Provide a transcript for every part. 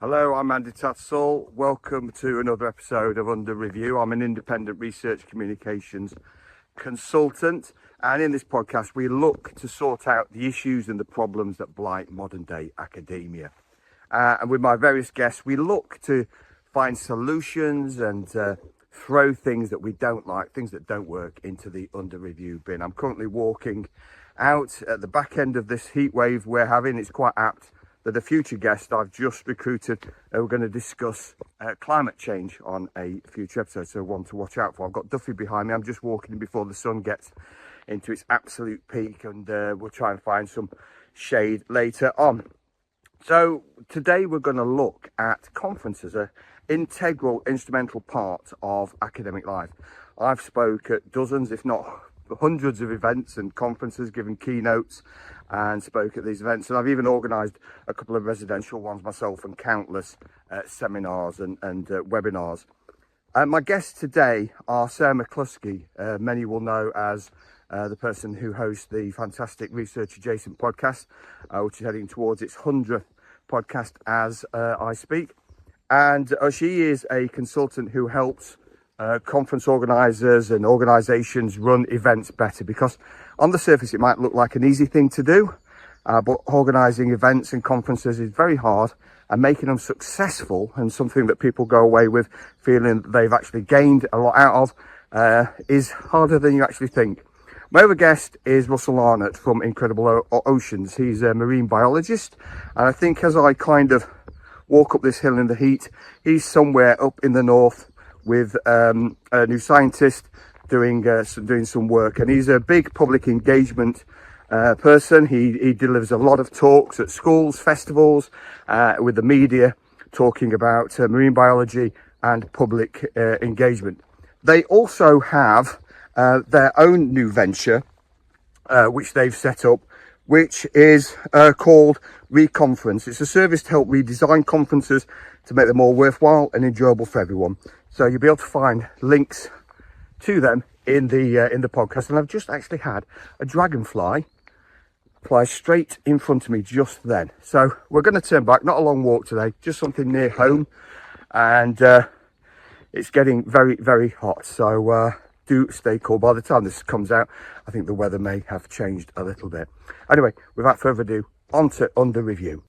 Hello, I'm Andy Tattersall. Welcome to another episode of Under Review. I'm an independent research communications consultant, and in this podcast we look to sort out the issues and the problems that blight modern day academia. And with my various guests, we look to find solutions and throw things that we don't like, things that don't work, into the Under Review bin. I'm currently walking out at the back end of this heat wave we're having. It's quite apt that a future guest I've just recruited, we're going to discuss climate change on a future episode, so one to watch out for. I've got Duffy behind me. I'm just walking before the sun gets into its absolute peak, and we'll try and find some shade later on. So today we're going to look at conferences, an integral, instrumental part of academic life. I've spoke at dozens, if not hundreds of events and conferences, given keynotes and spoke at these events, and I've even organised a couple of residential ones myself and countless seminars and webinars. My guests today are Sarah McLusky. Many will know as the person who hosts the fantastic Research Adjacent podcast, which is heading towards its 100th podcast as I speak. And she is a consultant who helps conference organisers and organisations run events better, because on the surface it might look like an easy thing to do, but organising events and conferences is very hard, and making them successful and something that people go away with feeling that they've actually gained a lot out of is harder than you actually think. My other guest is Russell Arnott from Incredible Oceans. He's a marine biologist, and I think as I kind of walk up this hill in the heat, he's somewhere up in the north with a new scientist doing some work, and he's a big public engagement person. He delivers a lot of talks at schools, festivals, with the media, talking about marine biology and public engagement. They also have their own new venture, which they've set up, which is called Reconference. It's a service to help redesign conferences to make them more worthwhile and enjoyable for everyone. So you'll be able to find links to them in the podcast. And I've just actually had a dragonfly fly straight in front of me just then. So we're going to turn back. Not a long walk today, just something near home, and it's getting very, very hot. So do stay cool. By the time this comes out, I think the weather may have changed a little bit. Anyway, without further ado, on to Under Review.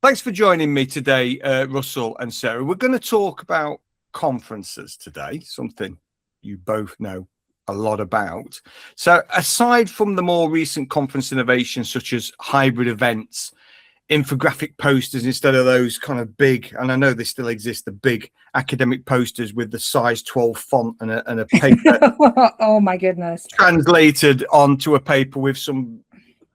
Thanks for joining me today, Russell and Sarah. We're going to talk about conferences today, something you both know a lot about. So aside from the more recent conference innovations such as hybrid events, infographic posters instead of those kind of big, and I know they still exist, the big academic posters with the size 12 font and a paper oh my goodness, translated onto a paper with some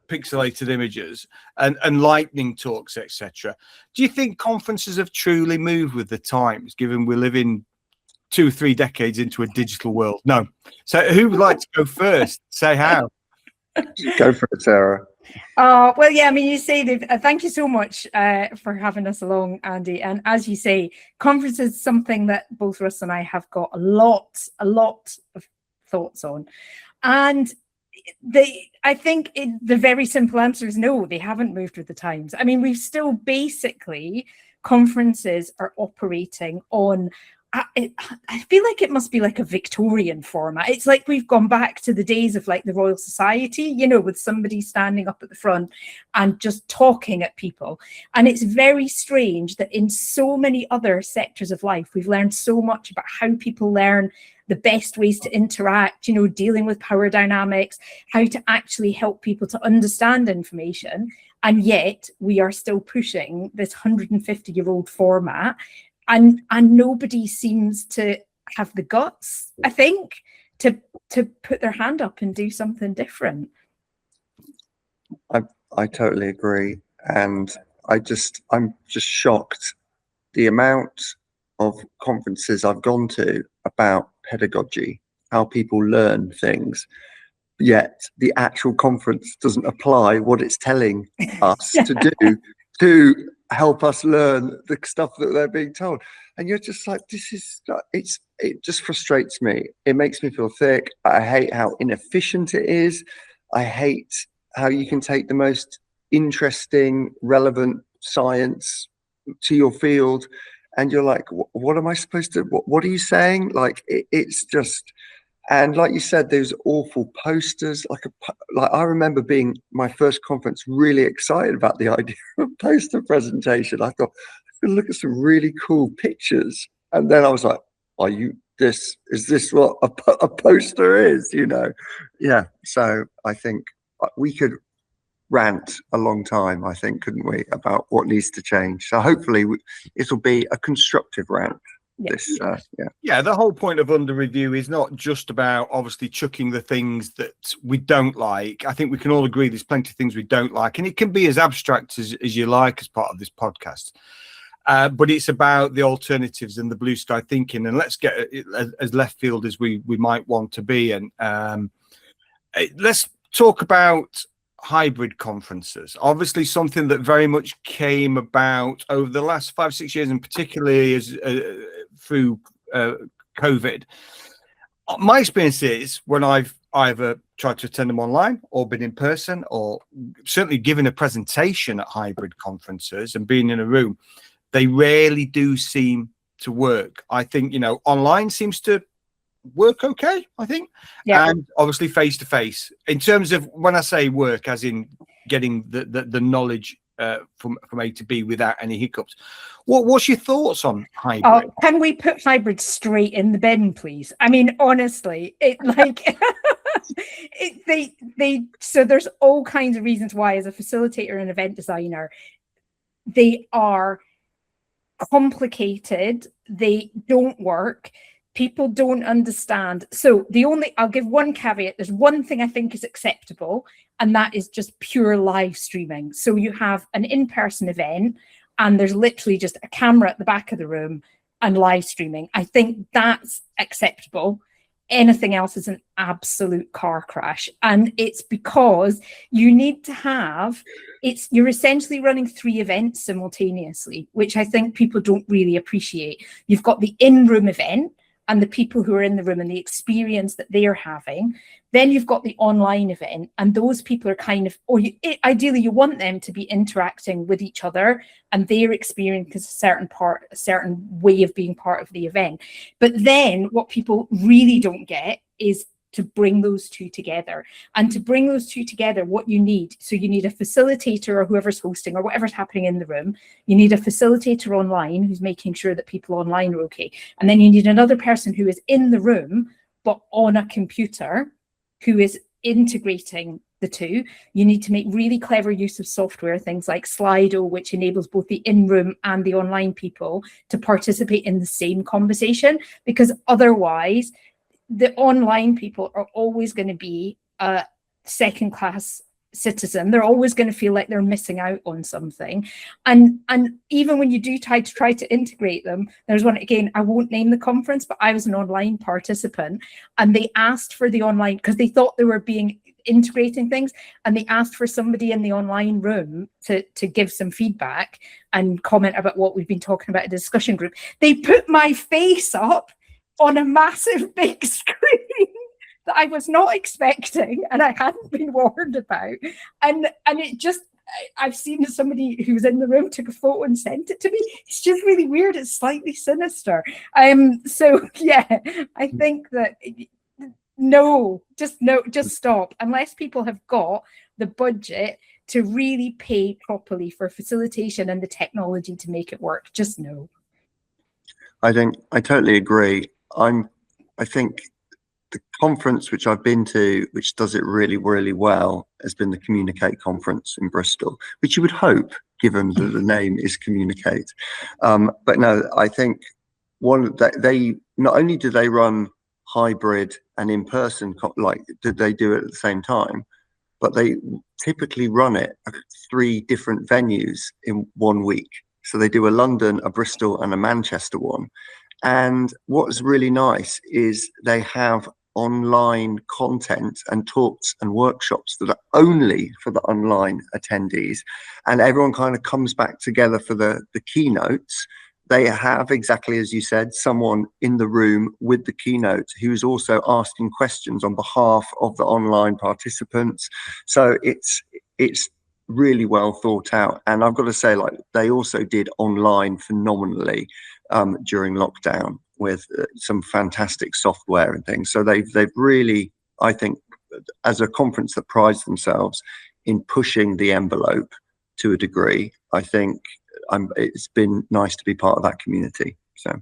pixelated images and lightning talks, etc. Do you think conferences have truly moved with the times, given we're living 2-3 decades into a digital world? No. So who would like to go first? Say how. Go for it, Sarah. Well, yeah, I mean, you say thank you so much for having us along, Andy. And as you say, conferences is something that both Russ and I have got a lot of thoughts on. And I think the very simple answer is no, they haven't moved with the times. I mean, we've still basically, conferences are operating on, I feel like it must be like a Victorian format. It's like we've gone back to the days of like the Royal Society, you know, with somebody standing up at the front and just talking at people. And it's very strange that in so many other sectors of life, we've learned so much about how people learn, the best ways to interact, you know, dealing with power dynamics, how to actually help people to understand information. And yet we are still pushing this 150-year-old format. And nobody seems to have the guts, I think, to put their hand up and do something different. I totally agree. And I'm just shocked the amount of conferences I've gone to about pedagogy, how people learn things, yet the actual conference doesn't apply what it's telling us to do to help us learn the stuff that they're being told. And you're just like, it just frustrates me. It makes me feel thick. I hate how inefficient it is. I hate how you can take the most interesting, relevant science to your field, and you're like, what am I supposed to, what are you saying? Like, it's just, and like you said, there's awful posters. Like I remember being my first conference really excited about the idea of poster presentation. I thought, I could look at some really cool pictures. And then I was like, is this what a poster is, you know? Yeah. So I think we could rant a long time, I think, couldn't we, about what needs to change. So hopefully it'll be a constructive rant. Yeah, the whole point of under review is not just about obviously chucking the things that we don't like. I think we can all agree there's plenty of things we don't like, and it can be as abstract as you like as part of this podcast. But it's about the alternatives and the blue sky thinking, and let's get as left field as we might want to be. And let's talk about hybrid conferences. Obviously something that very much came about over the last 5-6 years, and particularly as through COVID. My experience is when I've either tried to attend them online or been in person, or certainly given a presentation at hybrid conferences and being in a room, they rarely do seem to work. I think, online seems to work okay, I think. Yeah. And obviously face to face, in terms of, when I say work, as in getting the knowledge from A to B without any hiccups. What's your thoughts on hybrid? Can we put hybrid straight in the bin, please? I mean, honestly, so there's all kinds of reasons why, as a facilitator and event designer, they are complicated, they don't work, people don't understand. So I'll give one caveat. There's one thing I think is acceptable, and that is just pure live streaming. So you have an in-person event and there's literally just a camera at the back of the room and live streaming. I think that's acceptable. Anything else is an absolute car crash. And it's because you need to have, you're essentially running 3 events simultaneously, which I think people don't really appreciate. You've got the in-room event and the people who are in the room and the experience that they are having. Then you've got the online event, and those people are kind of, ideally you want them to be interacting with each other and their experience is a certain way of being part of the event. But then what people really don't get is to bring those two together. And to bring those two together, what you need a facilitator or whoever's hosting or whatever's happening in the room. You need a facilitator online who's making sure that people online are okay. And then you need another person who is in the room, but on a computer, who is integrating the two. You need to make really clever use of software, things like Slido, which enables both the in-room and the online people to participate in the same conversation, because otherwise the online people are always going to be a second-class citizen. They're always going to feel like they're missing out on something. And even when you do try to integrate them, there's one, again, I won't name the conference, but I was an online participant, and they asked for the online, because they thought they were integrating things, and they asked for somebody in the online room to give some feedback and comment about what we've been talking about in the discussion group. They put my face up on a massive big screen that I was not expecting and I hadn't been warned about. And it just, I've seen somebody who was in the room took a photo and sent it to me. It's just really weird. It's slightly sinister. So yeah, I think that just stop. Unless people have got the budget to really pay properly for facilitation and the technology to make it work, just no. I totally agree. I think the conference which I've been to, which does it really, really well, has been the Communicate conference in Bristol, which you would hope, given that the name is Communicate. But no, I think they not only do they run hybrid and in-person, like did they do it at the same time, but they typically run it at 3 different venues in 1 week. So they do a London, a Bristol, and a Manchester one. And what's really nice is they have online content and talks and workshops that are only for the online attendees, and everyone kind of comes back together for the keynotes. They have, exactly as you said, someone in the room with the keynote who's also asking questions on behalf of the online participants. So it's really well thought out. And I've got to say, like, they also did online phenomenally during lockdown with some fantastic software and things. So they've really, I think, as a conference that prides themselves in pushing the envelope to a degree, I think it's been nice to be part of that community. So,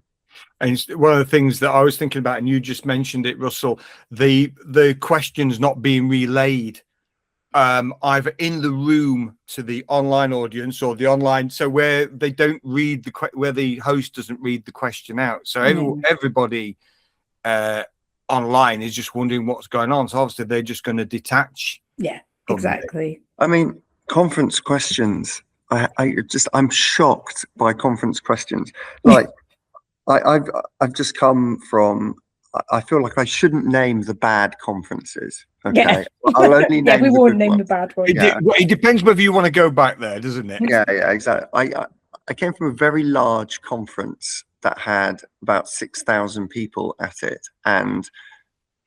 and one of the things that I was thinking about, and you just mentioned it, Russell, the questions not being relayed either in the room to the online audience or the online, so where they don't read where the host doesn't read the question out, so everybody online is just wondering what's going on, so obviously they're just going to detach. Yeah, exactly. I mean, conference questions, I'm shocked by conference questions. Like, I've just come from, I feel like I shouldn't name the bad conferences. Okay, yeah. I'll only name we won't name ones. the bad ones. It depends whether you want to go back there, doesn't it? Yeah, exactly. I came from a very large conference that had about 6,000 people at it, and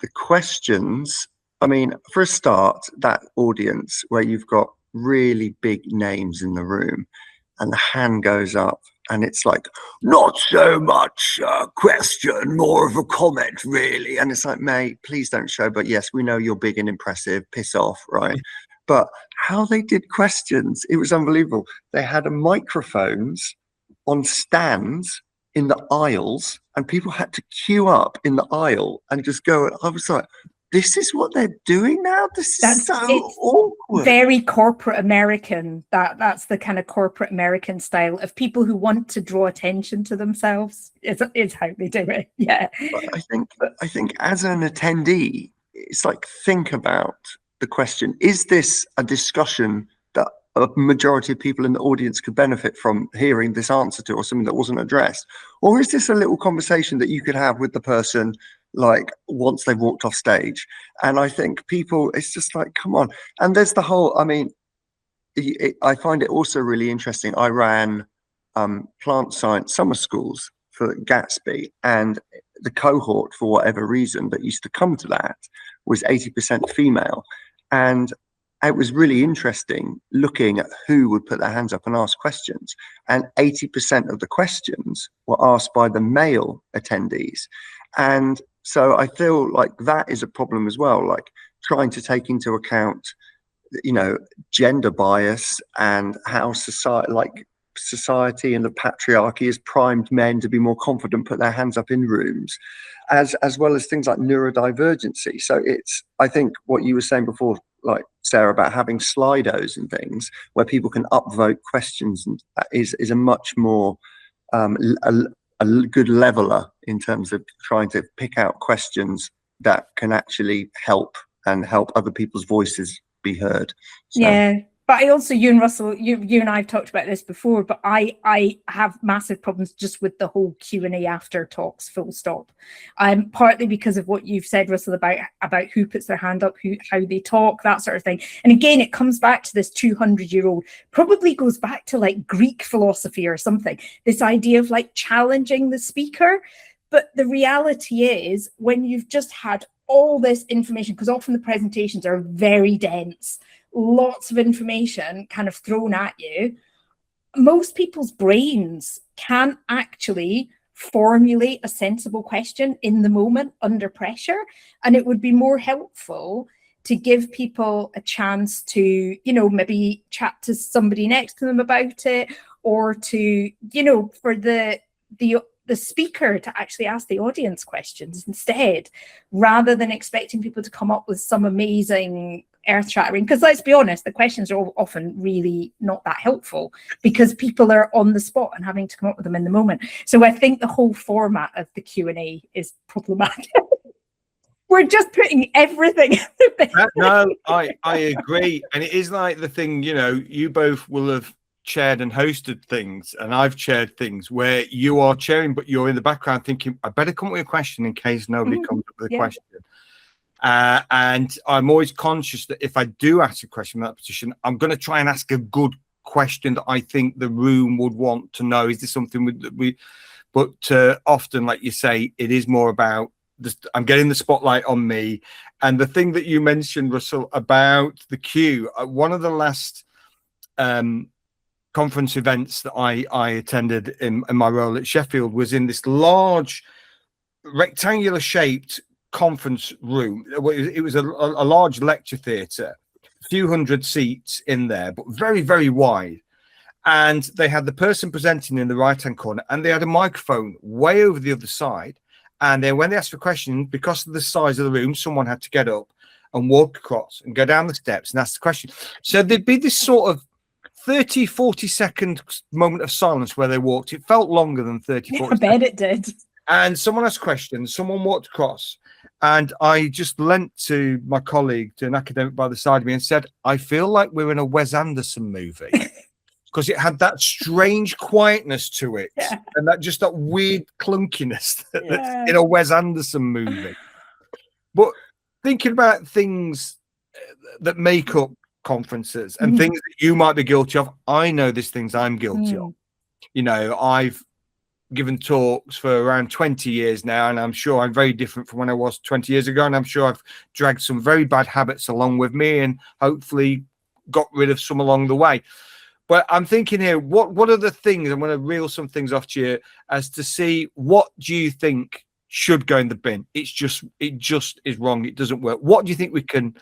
the questions, I mean, for a start, that audience where you've got really big names in the room and the hand goes up and it's like, not so much a question, more of a comment, really. And it's like, mate, please don't show, but yes, we know you're big and impressive, piss off, right? But how they did questions, it was unbelievable. They had microphones on stands in the aisles and people had to queue up in the aisle and just go. I was like, this is what they're doing now? This is so awkward. Very corporate American. That's the kind of corporate American style of people who want to draw attention to themselves. Is how they do it. Yeah. But I think as an attendee, it's like, think about the question. Is this a discussion that a majority of people in the audience could benefit from hearing this answer to, or something that wasn't addressed? Or is this a little conversation that you could have with the person, like, once they've walked off stage? And I think people, it's just like, come on. And there's the whole, I mean, I find it also really interesting. I ran plant science summer schools for Gatsby, and the cohort, for whatever reason, that used to come to that was 80% female. And it was really interesting looking at who would put their hands up and ask questions. And 80% of the questions were asked by the male attendees. And so I feel like that is a problem as well, like trying to take into account, you know, gender bias and how society and the patriarchy has primed men to be more confident, put their hands up in rooms, as well as things like neurodivergency. So it's, I think what you were saying before, like Sarah, about having Slidos and things where people can upvote questions, and is a much more a good leveler in terms of trying to pick out questions that can actually help other people's voices be heard. So. Yeah. But I also, you and Russell, you and I have talked about this before, but I have massive problems just with the whole Q&A after talks, full stop. Partly because of what you've said, Russell, about who puts their hand up, how they talk, that sort of thing. And again, it comes back to this 200-year-old, probably goes back to like Greek philosophy or something, this idea of like challenging the speaker. But the reality is, when you've just had all this information, because often the presentations are very dense, lots of information kind of thrown at you, most people's brains can't actually formulate a sensible question in the moment under pressure. And it would be more helpful to give people a chance to, you know, maybe chat to somebody next to them about it, or to, you know, for the speaker to actually ask the audience questions instead, rather than expecting people to come up with some amazing earth-shattering, because let's be honest, the questions are often really not that helpful because people are on the spot and having to come up with them in the moment. So I think the whole format of the Q&A is problematic. We're just putting everything No, I agree. And it is like the thing, you know, you both will have chaired and hosted things, and I've chaired things where you are chairing, but you're in the background thinking, I better come up with a question in case nobody comes up with a question. And I'm always conscious that if I do ask a question in that position, I'm going to try and ask a good question that I think the room would want to know. Is this something but often, like you say, it is more about I'm getting the spotlight on me. And the thing that you mentioned, Russell, about the queue, one of the last conference events that I attended in my role at Sheffield was in this large rectangular shaped conference room. It was a large lecture theatre, a few hundred seats in there, but very, very wide. And they had the person presenting in the right-hand corner, and they had a microphone way over the other side. And then when they asked for questions, because of the size of the room, someone had to get up and walk across and go down the steps and ask the question. So there'd be this sort of 30, 40-second moment of silence where they walked. It felt longer than 30, 40 I bet it did. And someone asked questions, someone walked across, and I just leant to my colleague, to an academic by the side of me, and said, I feel like we're in a Wes Anderson movie. Because it had that strange quietness to it, and that weird clunkiness that's in a Wes Anderson movie. But thinking about things that make up conferences and things that you might be guilty of, I know there's things I'm guilty of. You know, I've given talks for around 20 years now, and I'm sure I'm very different from when I was 20 years ago, and I'm sure I've dragged some very bad habits along with me and hopefully got rid of some along the way. But I'm thinking here, what are the things? I'm going to reel some things off to you as to see what do you think should go in the bin. It just is wrong. It doesn't work. What do you think we can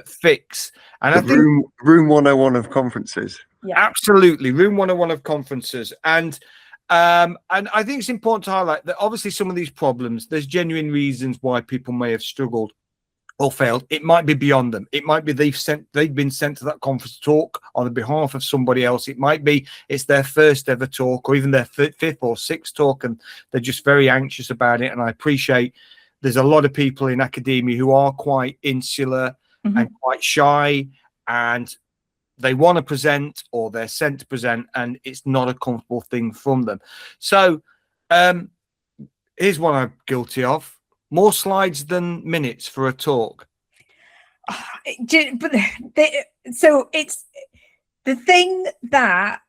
fix? And I think room 101 of conferences. Yeah, absolutely, room 101 of conferences. And I think it's important to highlight that obviously some of these problems, there's genuine reasons why people may have struggled or failed. It might be beyond them. It might be they've been sent to that conference to talk on the behalf of somebody else. It might be it's their first ever talk, or even their fifth or sixth talk, and they're just very anxious about it. And I appreciate there's a lot of people in academia who are quite insular and quite shy, and they want to present, or they're sent to present, and it's not a comfortable thing from them. So here's one I'm guilty of. More slides than minutes for a talk. So it's the thing that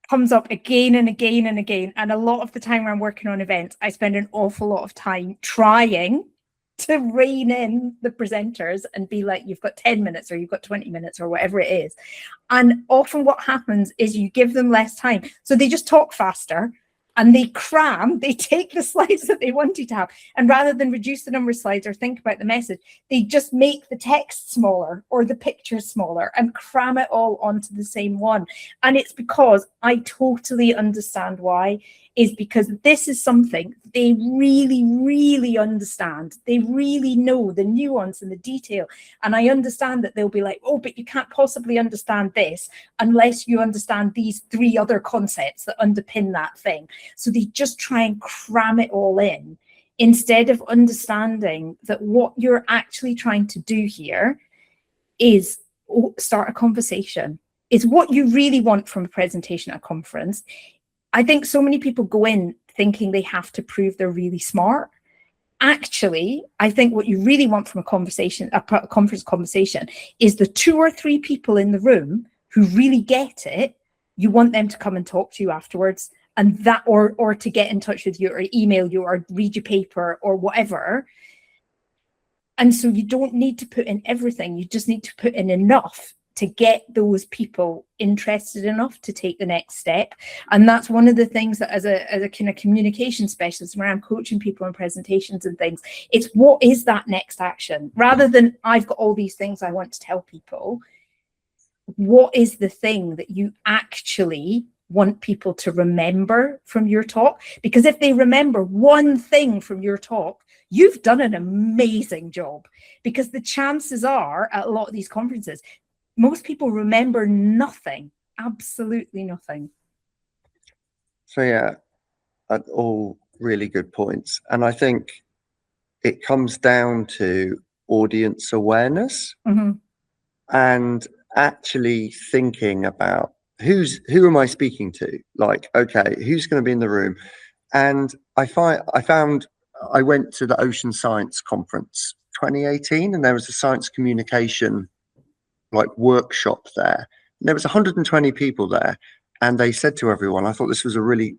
comes up again and again and again. And a lot of the time when I'm working on events, I spend an awful lot of time trying to rein in the presenters and be like, you've got 10 minutes or you've got 20 minutes or whatever it is. And often what happens is you give them less time. So they just talk faster. And they take the slides that they wanted to have. And rather than reduce the number of slides or think about the message, they just make the text smaller or the pictures smaller and cram it all onto the same one. And it's because I totally understand why, is because this is something they really, really understand. They really know the nuance and the detail. And I understand that they'll be like, oh, but you can't possibly understand this unless you understand these 3 other concepts that underpin that thing. So they just try and cram it all in instead of understanding that what you're actually trying to do here is start a conversation. It's what you really want from a presentation at a conference. I think so many people go in thinking they have to prove they're really smart. Actually, I think what you really want from a conference conversation is the 2 or 3 people in the room who really get it. You want them to come and talk to you afterwards, and that, or to get in touch with you or email you or read your paper or whatever. And so you don't need to put in everything. You just need to put in enough to get those people interested enough to take the next step. And that's one of the things that as a kind of communication specialist, when I'm coaching people in presentations and things, it's what is that next action? Rather than I've got all these things I want to tell people, what is the thing that you actually want people to remember from your talk? Because if they remember one thing from your talk, you've done an amazing job. Because the chances are at a lot of these conferences, most people remember nothing, absolutely nothing. So yeah, all really good points. And I think it comes down to audience awareness and actually thinking about who am I speaking to? Like, okay, who's going to be in the room? And I found I went to the Ocean Science Conference 2018, and there was a science communication like workshop there. And there was 120 people there, and they said to everyone, I thought this was a really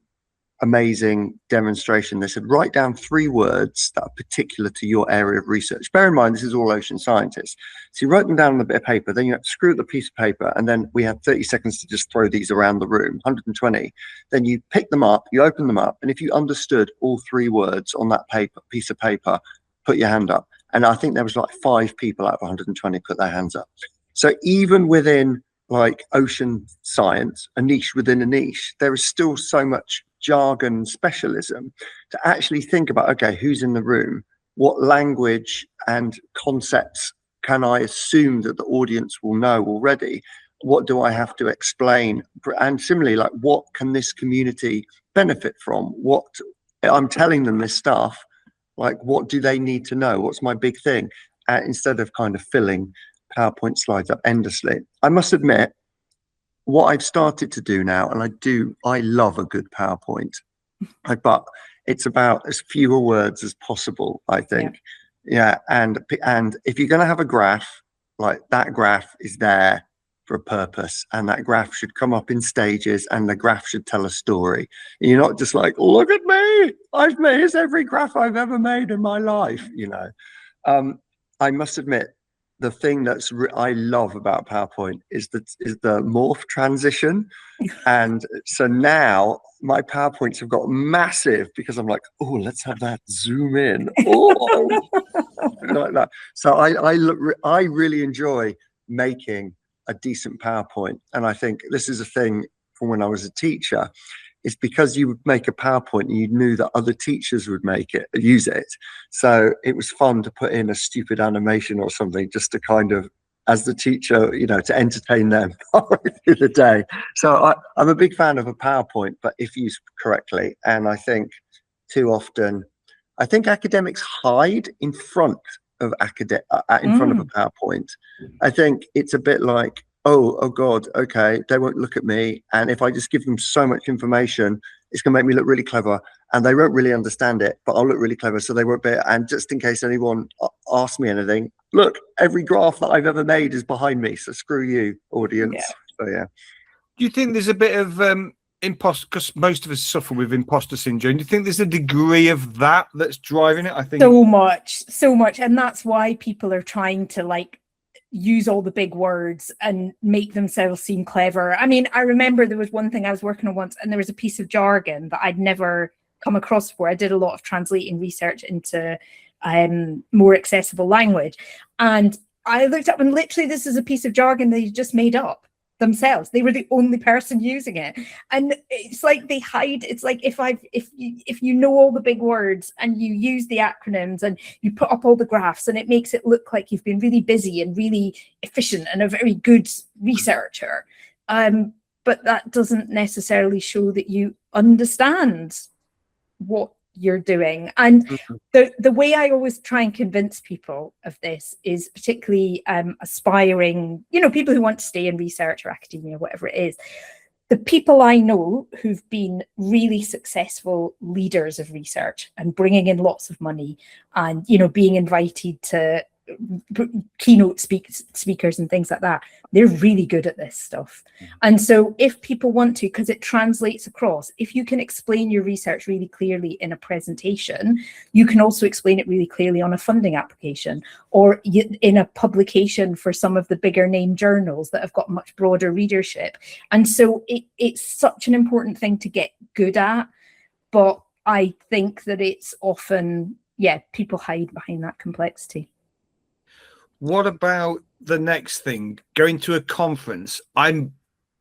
amazing demonstration. They said, write down 3 words that are particular to your area of research. Bear in mind, this is all ocean scientists. So you write them down on a bit of paper, then you have to screw up the piece of paper, and then we had 30 seconds to just throw these around the room, 120. Then you pick them up, you open them up, and if you understood all 3 words on that piece of paper, put your hand up. And I think there was like 5 people out of 120 put their hands up. So even within like ocean science, a niche within a niche, there is still so much jargon specialism to actually think about, okay, who's in the room, what language and concepts can I assume that the audience will know already, what do I have to explain, and similarly, like, what can this community benefit from, what I'm telling them this stuff, like, what do they need to know, what's my big thing, instead of kind of filling PowerPoint slides up endlessly. I must admit, what I've started to do now, and I love a good PowerPoint, but it's about as fewer words as possible, I think. Yeah. And if you're going to have a graph, like, that graph is there for a purpose, and that graph should come up in stages, and the graph should tell a story. And you're not just like, look at me, here's every graph I've ever made in my life, you know. I must admit, the thing that's I love about PowerPoint is the morph transition. And so now my PowerPoints have got massive, because I'm like, oh, let's have that zoom in. Oh, like that. So I really enjoy making a decent PowerPoint. And I think this is a thing from when I was a teacher. It's because you would make a PowerPoint and you knew that other teachers would use it. So it was fun to put in a stupid animation or something, just to kind of, as the teacher, you know, to entertain them through the day. So I'm a big fan of a PowerPoint, but if used correctly. And I think too often, I think academics hide in front of in front of a PowerPoint. I think it's a bit like, oh God, okay, they won't look at me. And if I just give them so much information, it's going to make me look really clever, and they won't really understand it, but I'll look really clever. So they won't be, and just in case anyone asks me anything, look, every graph that I've ever made is behind me. So screw you, audience. Yeah. So yeah. Do you think there's a bit of imposter, because most of us suffer with imposter syndrome? Do you think there's a degree of that that's driving it? I think so much. And that's why people are trying to, like, use all the big words and make themselves seem clever. I mean, I remember there was one thing I was working on once, and there was a piece of jargon that I'd never come across before. I did a lot of translating research into more accessible language, and I looked up, and literally this is a piece of jargon they just made up themselves. They were the only person using it, and it's like they hide. It's like if you know all the big words and you use the acronyms and you put up all the graphs, and it makes it look like you've been really busy and really efficient and a very good researcher, but that doesn't necessarily show that you understand what you're doing. And the way I always try and convince people of this is, particularly aspiring, you know, people who want to stay in research or academia, whatever it is, the people I know who've been really successful leaders of research and bringing in lots of money, and, you know, being invited to keynote speakers and things like that, they're really good at this stuff. And so if people want to, because it translates across, if you can explain your research really clearly in a presentation, you can also explain it really clearly on a funding application or in a publication for some of the bigger name journals that have got much broader readership. And so it's such an important thing to get good at, but I think that it's often, people hide behind that complexity. What about the next thing? Going to a conference. I'm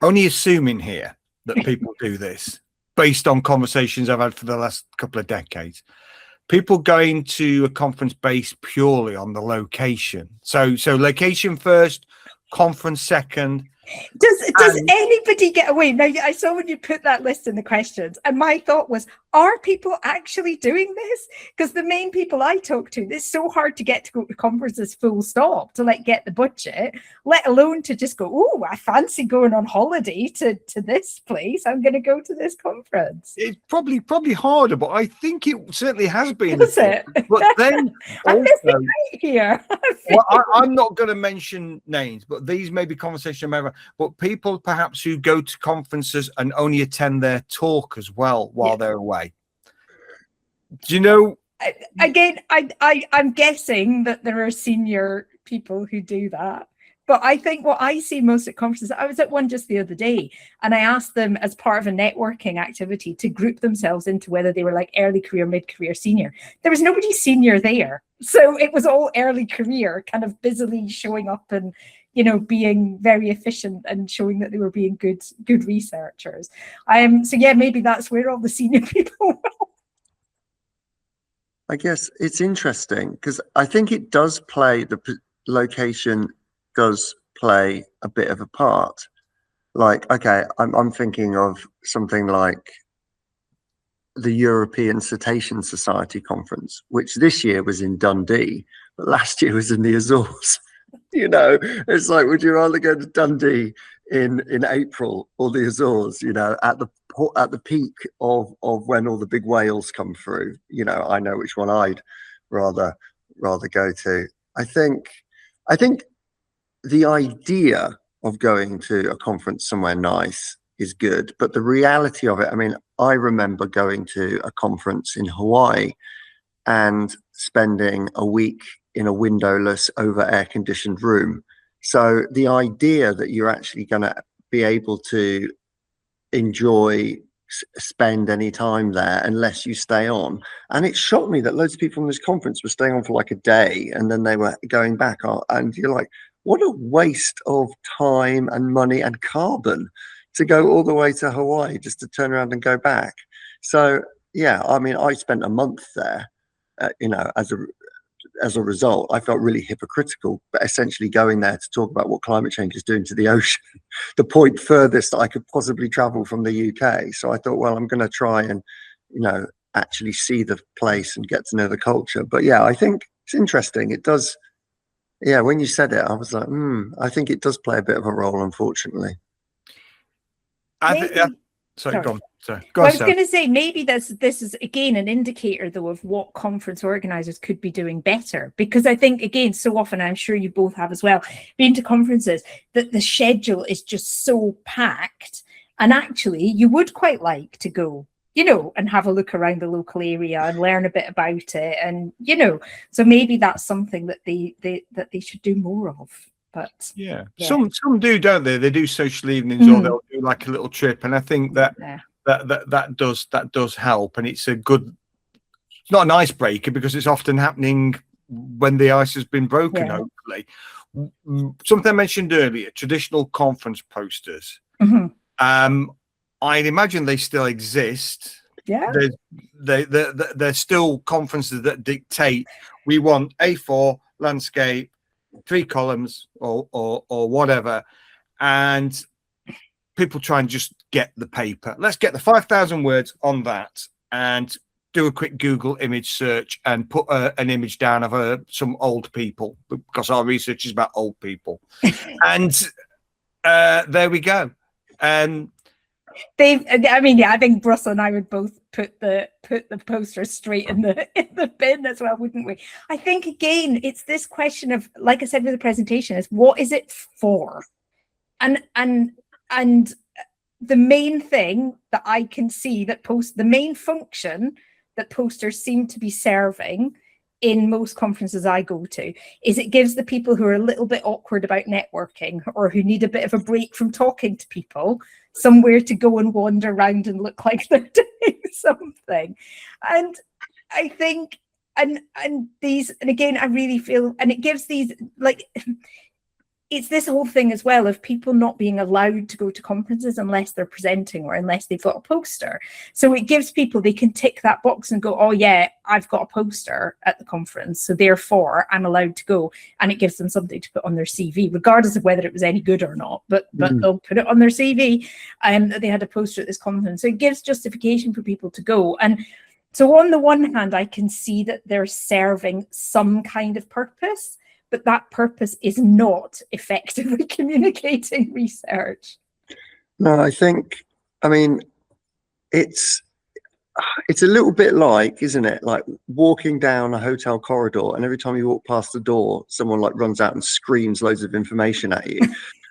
only assuming here that people do this based on conversations I've had for the last couple of decades. People going to a conference based purely on the location. So location first, conference second. Does anybody get away? Now, I saw when you put that list in the questions, and my thought was, are people actually doing this? Because the main people I talk to, it's so hard to get to go to conferences full stop to like get the budget, let alone to just go, oh, I fancy going on holiday to this place. I'm going to go to this conference. It's probably harder, but I think it certainly has been. Is it? But then I'm also, missing out here. well, I'm not going to mention names, but these may be conversation but people perhaps who go to conferences and only attend their talk as well while they're away. Do you know? Again, I'm guessing that there are senior people who do that. But I think what I see most at conferences, I was at one just the other day, and I asked them as part of a networking activity to group themselves into whether they were like early career, mid-career, senior. There was nobody senior there. So it was all early career, kind of busily showing up and, you know, being very efficient and showing that they were being good researchers. So yeah, maybe that's where all the senior people were. I guess it's interesting because I think it does play, the location does play a bit of a part. Like, okay, I'm thinking of something like the European Cetacean Society conference, which this year was in Dundee, but last year was in the Azores. You know, it's like, would you rather go to Dundee in April or the Azores? You know, at the peak of when all the big whales come through. You know, I know which one I'd rather go to. I think the idea of going to a conference somewhere nice is good, but the reality of it, I mean, I remember going to a conference in Hawaii and spending a week in a windowless, over air-conditioned room. So the idea that you're actually going to be able to spend any time there unless you stay on. And it shocked me that loads of people in this conference were staying on for like a day and then they were going back. And you're like, what a waste of time and money and carbon to go all the way to Hawaii just to turn around and go back. So yeah, I mean, I spent a month there, you know, as a result. I felt really hypocritical, but essentially going there to talk about what climate change is doing to the ocean, the point furthest that I could possibly travel from the UK. So I thought, well, I'm going to try and, you know, actually see the place and get to know the culture. But yeah, I think it's interesting. It does. Yeah, when you said it, I was like, I think it does play a bit of a role, unfortunately. Sorry, go on. Sorry. I was going to say, maybe this is, again, an indicator, though, of what conference organisers could be doing better. Because I think, again, so often, I'm sure you both have as well, been to conferences, that the schedule is just so packed. And actually, you would quite like to go, you know, and have a look around the local area and learn a bit about it. And, you know, so maybe that's something that they should do more of. But yeah. Some do, don't they? They do social evenings or they'll do like a little trip. And I think that does help. And it's it's not an icebreaker because it's often happening when the ice has been broken, hopefully. Something I mentioned earlier, traditional conference posters. I'd imagine they still exist. Yeah. There's still conferences that dictate we want A4 landscape, 3 columns or whatever, and people try and just get the paper. Let's get the 5,000 words on that and do a quick Google image search and put an image down of some old people, because our research is about old people. And there we go. I think Russell and I would both put the poster straight in the bin as well, wouldn't we? I think, again, it's this question of, like I said with the presentation, is what is it for? And the main thing that I can see the main function that posters seem to be serving in most conferences I go to is it gives the people who are a little bit awkward about networking or who need a bit of a break from talking to people somewhere to go and wander around and look like they're doing something. And I think, and again, I really feel, and it gives these, like, it's this whole thing as well of people not being allowed to go to conferences unless they're presenting or unless they've got a poster. So it gives people, they can tick that box and go, oh yeah, I've got a poster at the conference, so therefore I'm allowed to go. And it gives them something to put on their CV, regardless of whether it was any good or not, but they'll put it on their CV that they had a poster at this conference. So it gives justification for people to go. And so on the one hand, I can see that they're serving some kind of purpose, but that purpose is not effectively communicating research. No, I mean, it's a little bit like, isn't it? Like walking down a hotel corridor, and every time you walk past the door, someone like runs out and screams loads of information at you.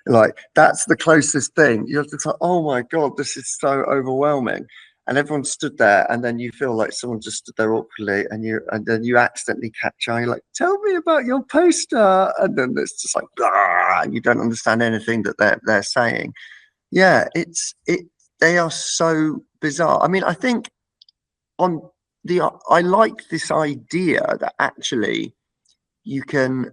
Like that's the closest thing. You have to say, oh my God, this is so overwhelming. And everyone stood there, and then you feel like someone just stood there awkwardly, and then you accidentally catch eye, like, tell me about your poster, and then it's just like, and you don't understand anything that they're saying. Yeah, they are so bizarre. I mean, I think I like this idea that actually you can,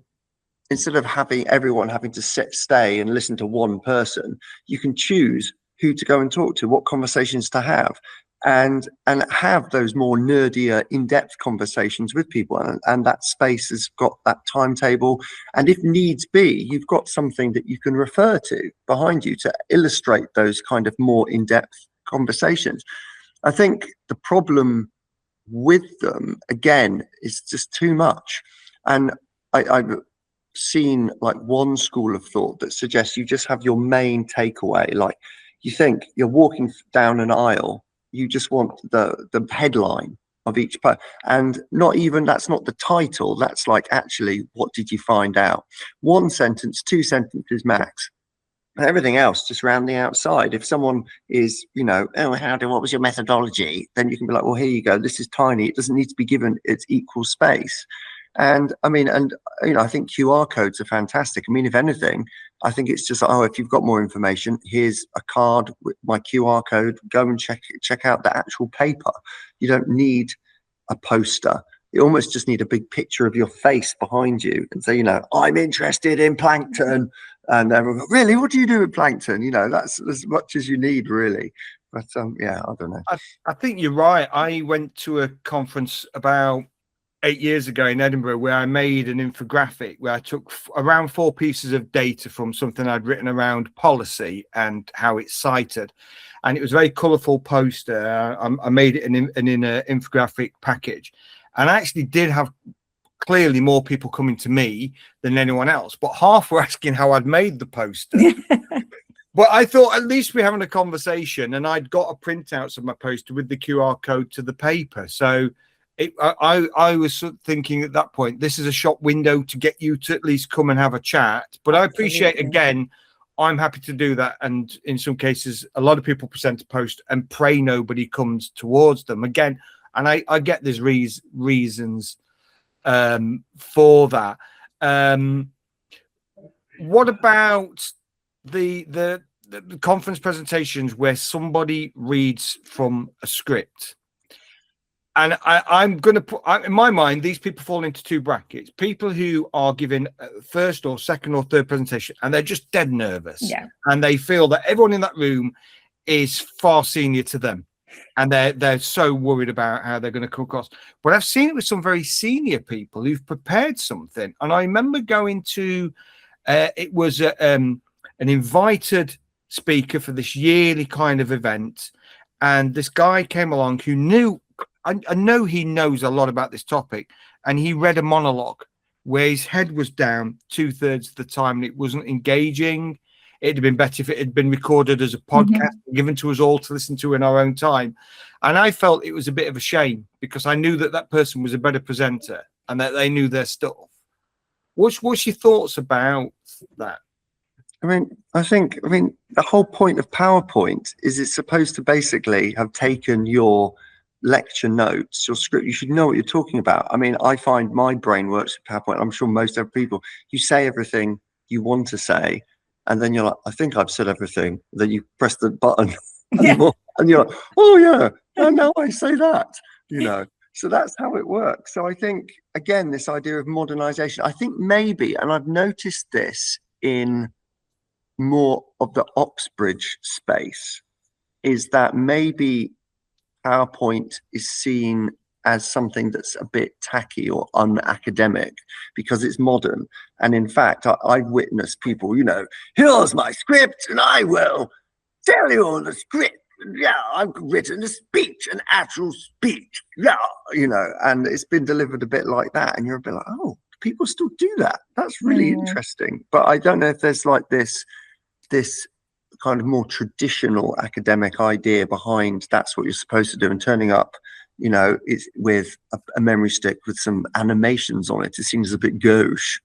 instead of having everyone having to stay and listen to one person, you can choose who to go and talk to, what conversations to have, and have those more nerdier, in-depth conversations with people. And that space has got that timetable. And if needs be, you've got something that you can refer to behind you to illustrate those kind of more in-depth conversations. I think the problem with them, again, is just too much. And I've seen like one school of thought that suggests you just have your main takeaway. Like, you think you're walking down an aisle, you just want the headline of each post, and that's not the title. That's like, actually, what did you find out? One sentence, 2 sentences max. And everything else just around the outside. If someone is, what was your methodology? Then you can be like, well, here you go. This is tiny. It doesn't need to be given its equal space. And I mean, I think QR codes are fantastic. I mean, if anything, I think it's just, if you've got more information, here's a card with my QR code. Go and check out the actual paper. You don't need a poster. You almost just need a big picture of your face behind you and say, I'm interested in plankton. And everyone go, really? What do you do with plankton? That's as much as you need, really. But yeah, I don't know. I think you're right. I went to a conference about 8 years ago in Edinburgh where I made an infographic where I took around 4 pieces of data from something I'd written around policy and how it's cited. And it was a very colourful poster. I made it in an infographic package. And I actually did have clearly more people coming to me than anyone else, but half were asking how I'd made the poster. But I thought at least we're having a conversation, and I'd got a printouts of my poster with the QR code to the paper. So I was sort of thinking at that point, this is a shop window to get you to at least come and have a chat. But I appreciate, again, I'm happy to do that. And in some cases, a lot of people present a post and pray nobody comes towards them again. And I get there's reasons for that. What about the conference presentations where somebody reads from a script? And I'm going to put, in my mind, these people fall into 2 brackets. People who are given first or second or third presentation, and they're just dead nervous. Yeah. And they feel that everyone in that room is far senior to them. And they're so worried about how they're going to come across. But I've seen it with some very senior people who've prepared something. And I remember going to, it was an invited speaker for this yearly kind of event. And this guy came along who knew, I know he knows a lot about this topic, and he read a monologue where his head was down 2/3 of the time and it wasn't engaging. It'd have been better if it had been recorded as a podcast, given to us all to listen to in our own time. And I felt it was a bit of a shame because I knew that person was a better presenter and that they knew their stuff. What's your thoughts about that? I think the whole point of PowerPoint is it's supposed to basically have taken your lecture notes, your script. You should know what you're talking about. I find my brain works with PowerPoint. I'm sure most other people, you say everything you want to say, and then you're like, I think I've said everything. Then you press the button, and you're like, oh yeah, and now I say that. So that's how it works. So I think, again, this idea of modernization, I think maybe, and I've noticed this in more of the Oxbridge space is that maybe PowerPoint is seen as something that's a bit tacky or unacademic because it's modern. And in fact, I've witnessed people, here's my script and I will tell you on the script. Yeah, I've written a speech, an actual speech. Yeah, and it's been delivered a bit like that. And you're a bit like, oh, people still do that. That's really interesting. But I don't know if there's like this kind of more traditional academic idea behind that's what you're supposed to do, and turning up, it's with a memory stick with some animations on it. It seems a bit gauche,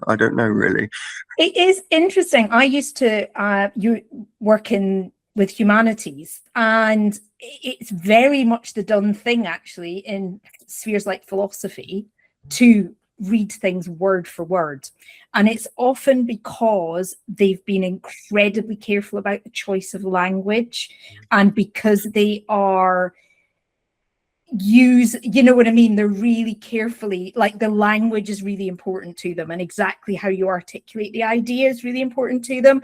I don't know really. It is interesting. I used to work with humanities, and it's very much the done thing actually in spheres like philosophy to read things word for word. And it's often because they've been incredibly careful about the choice of language, and because they are they're really carefully, like the language is really important to them, and exactly how you articulate the idea is really important to them.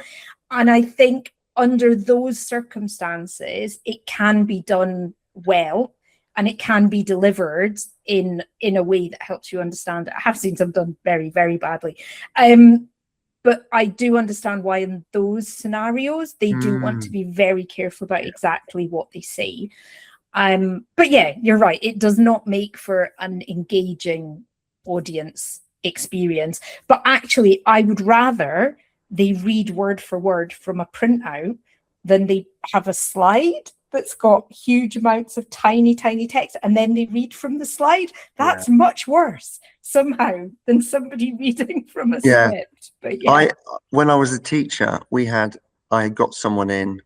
And I think under those circumstances, it can be done well, and it can be delivered in a way that helps you understand it. I have seen some done very, very badly. But I do understand why in those scenarios, they do want to be very careful about exactly what they say. But yeah, you're right. It does not make for an engaging audience experience. But actually, I would rather they read word for word from a printout than they have a slide that's got huge amounts of tiny, tiny text, and then they read from the slide. That's much worse somehow than somebody reading from a script. But when I was a teacher, I got someone in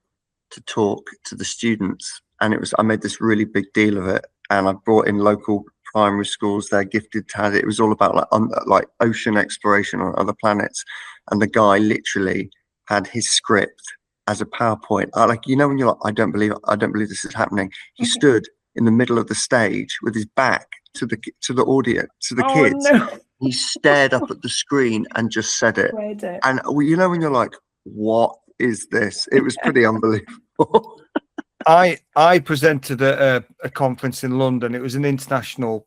to talk to the students, and I made this really big deal of it, and I brought in local primary schools, they're gifted talent. It was all about like ocean exploration on other planets, and the guy literally had his script as a PowerPoint. When you're like, I don't believe this is happening. He stood in the middle of the stage with his back to the audience, to the kids. No. He stared up at the screen and just said it. And when you're like, what is this? It was pretty unbelievable. I presented at a conference in London. It was an international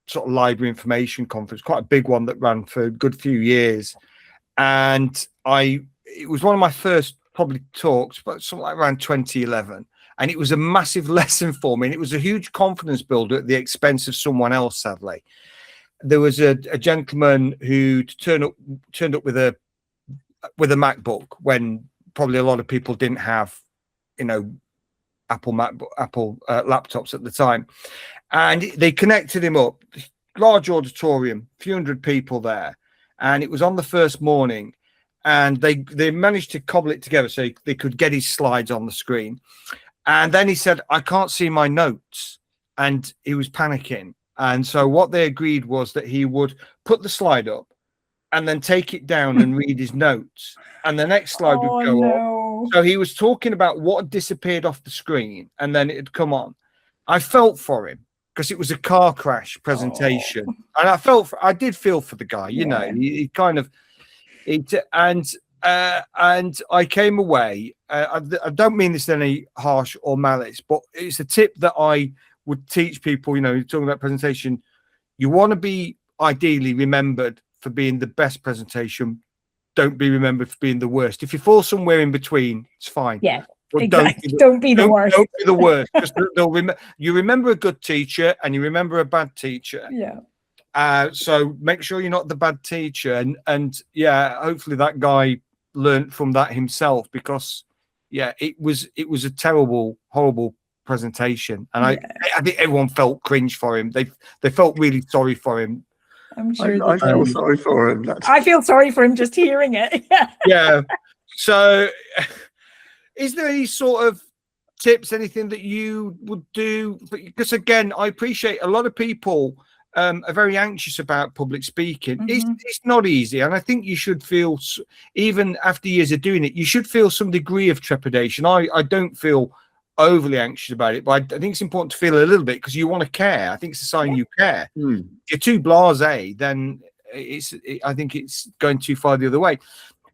sort of library information conference, quite a big one that ran for a good few years. And it was one of my first probably talks, but something like around 2011. And it was a massive lesson for me. And it was a huge confidence builder at the expense of someone else, sadly. There was a gentleman who turned up with a MacBook when probably a lot of people didn't have, Apple laptops at the time, and they connected him up. Large auditorium, a few hundred people there, and it was on the first morning, and they managed to cobble it together so they could get his slides on the screen. And then he said, "I can't see my notes," and he was panicking. And so what they agreed was that he would put the slide up and then take it down and read his notes, and the next slide would go on. So he was talking about what had disappeared off the screen, and then it had come on. I felt for him because it was a car crash presentation, and I did feel for the guy. He kind of, and I came away. I don't mean this in any harsh or malice, but it's a tip that I would teach people. Talking about presentation, you want to be ideally remembered for being the best presentation. Don't be remembered for being the worst. If you fall somewhere in between, it's fine. Yeah, but exactly. Don't be the worst. Don't be the worst. You remember a good teacher and you remember a bad teacher. Yeah. So make sure you're not the bad teacher. And hopefully that guy learned from that himself, because it was a terrible, horrible presentation. And I think everyone felt cringe for him. They felt really sorry for him. I'm sure I feel sorry for him. I feel sorry for him just hearing it. Yeah. So is there any sort of tips, anything that you would do? Because again, I appreciate a lot of people are very anxious about public speaking. It's not easy. And I think you should feel, even after years of doing it, you should feel some degree of trepidation. I don't feel overly anxious about it, but I think it's important to feel a little bit, because you want to care. I think it's a sign you care. If you're too blasé, then I think it's going too far the other way.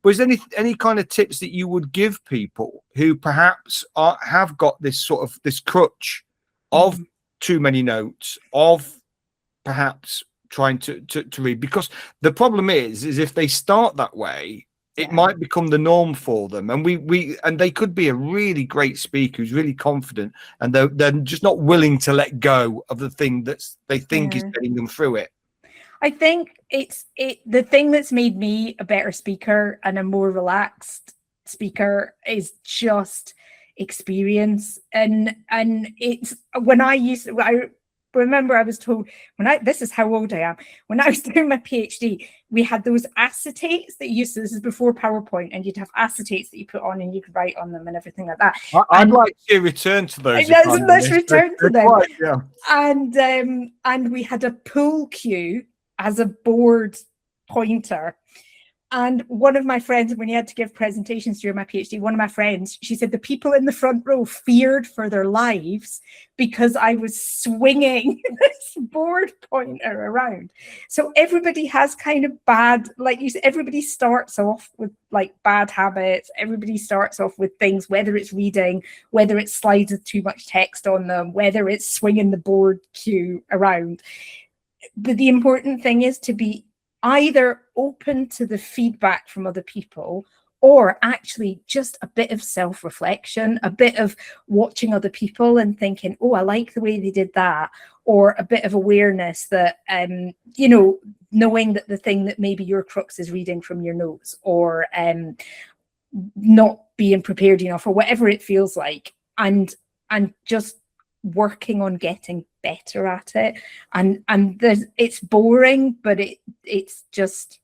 But is there any kind of tips that you would give people who perhaps have got this sort of this crutch of too many notes, of perhaps trying to read? Because the problem is if they start that way, it might become the norm for them, and and they could be a really great speaker who's really confident, and they're just not willing to let go of the thing they think is getting them through it. I think the thing that's made me a better speaker and a more relaxed speaker is just experience. And it's when I remember I was told this is how old I am. When I was doing my PhD, we had those acetates that this is before PowerPoint, and you'd have acetates that you put on and you could write on them and everything like that. I'd like to return to those. Let's return to them. Quite, yeah. And we had a pool cue as a board pointer. And one of my friends, when he had to give presentations during my PhD, one of my friends, she said the people in the front row feared for their lives because I was swinging this board pointer around. So everybody has kind of bad, like you said, everybody starts off with like bad habits. Everybody starts off with things, whether it's reading, whether it's slides with too much text on them, whether it's swinging the board cue around. But the important thing is to be either open to the feedback from other people, or actually just a bit of self-reflection, a bit of watching other people and thinking, oh, I like the way they did that, or a bit of awareness that, knowing that the thing that maybe your crux is reading from your notes, or not being prepared enough, or whatever it feels like, and just working on getting better at it. And it's boring, but it's just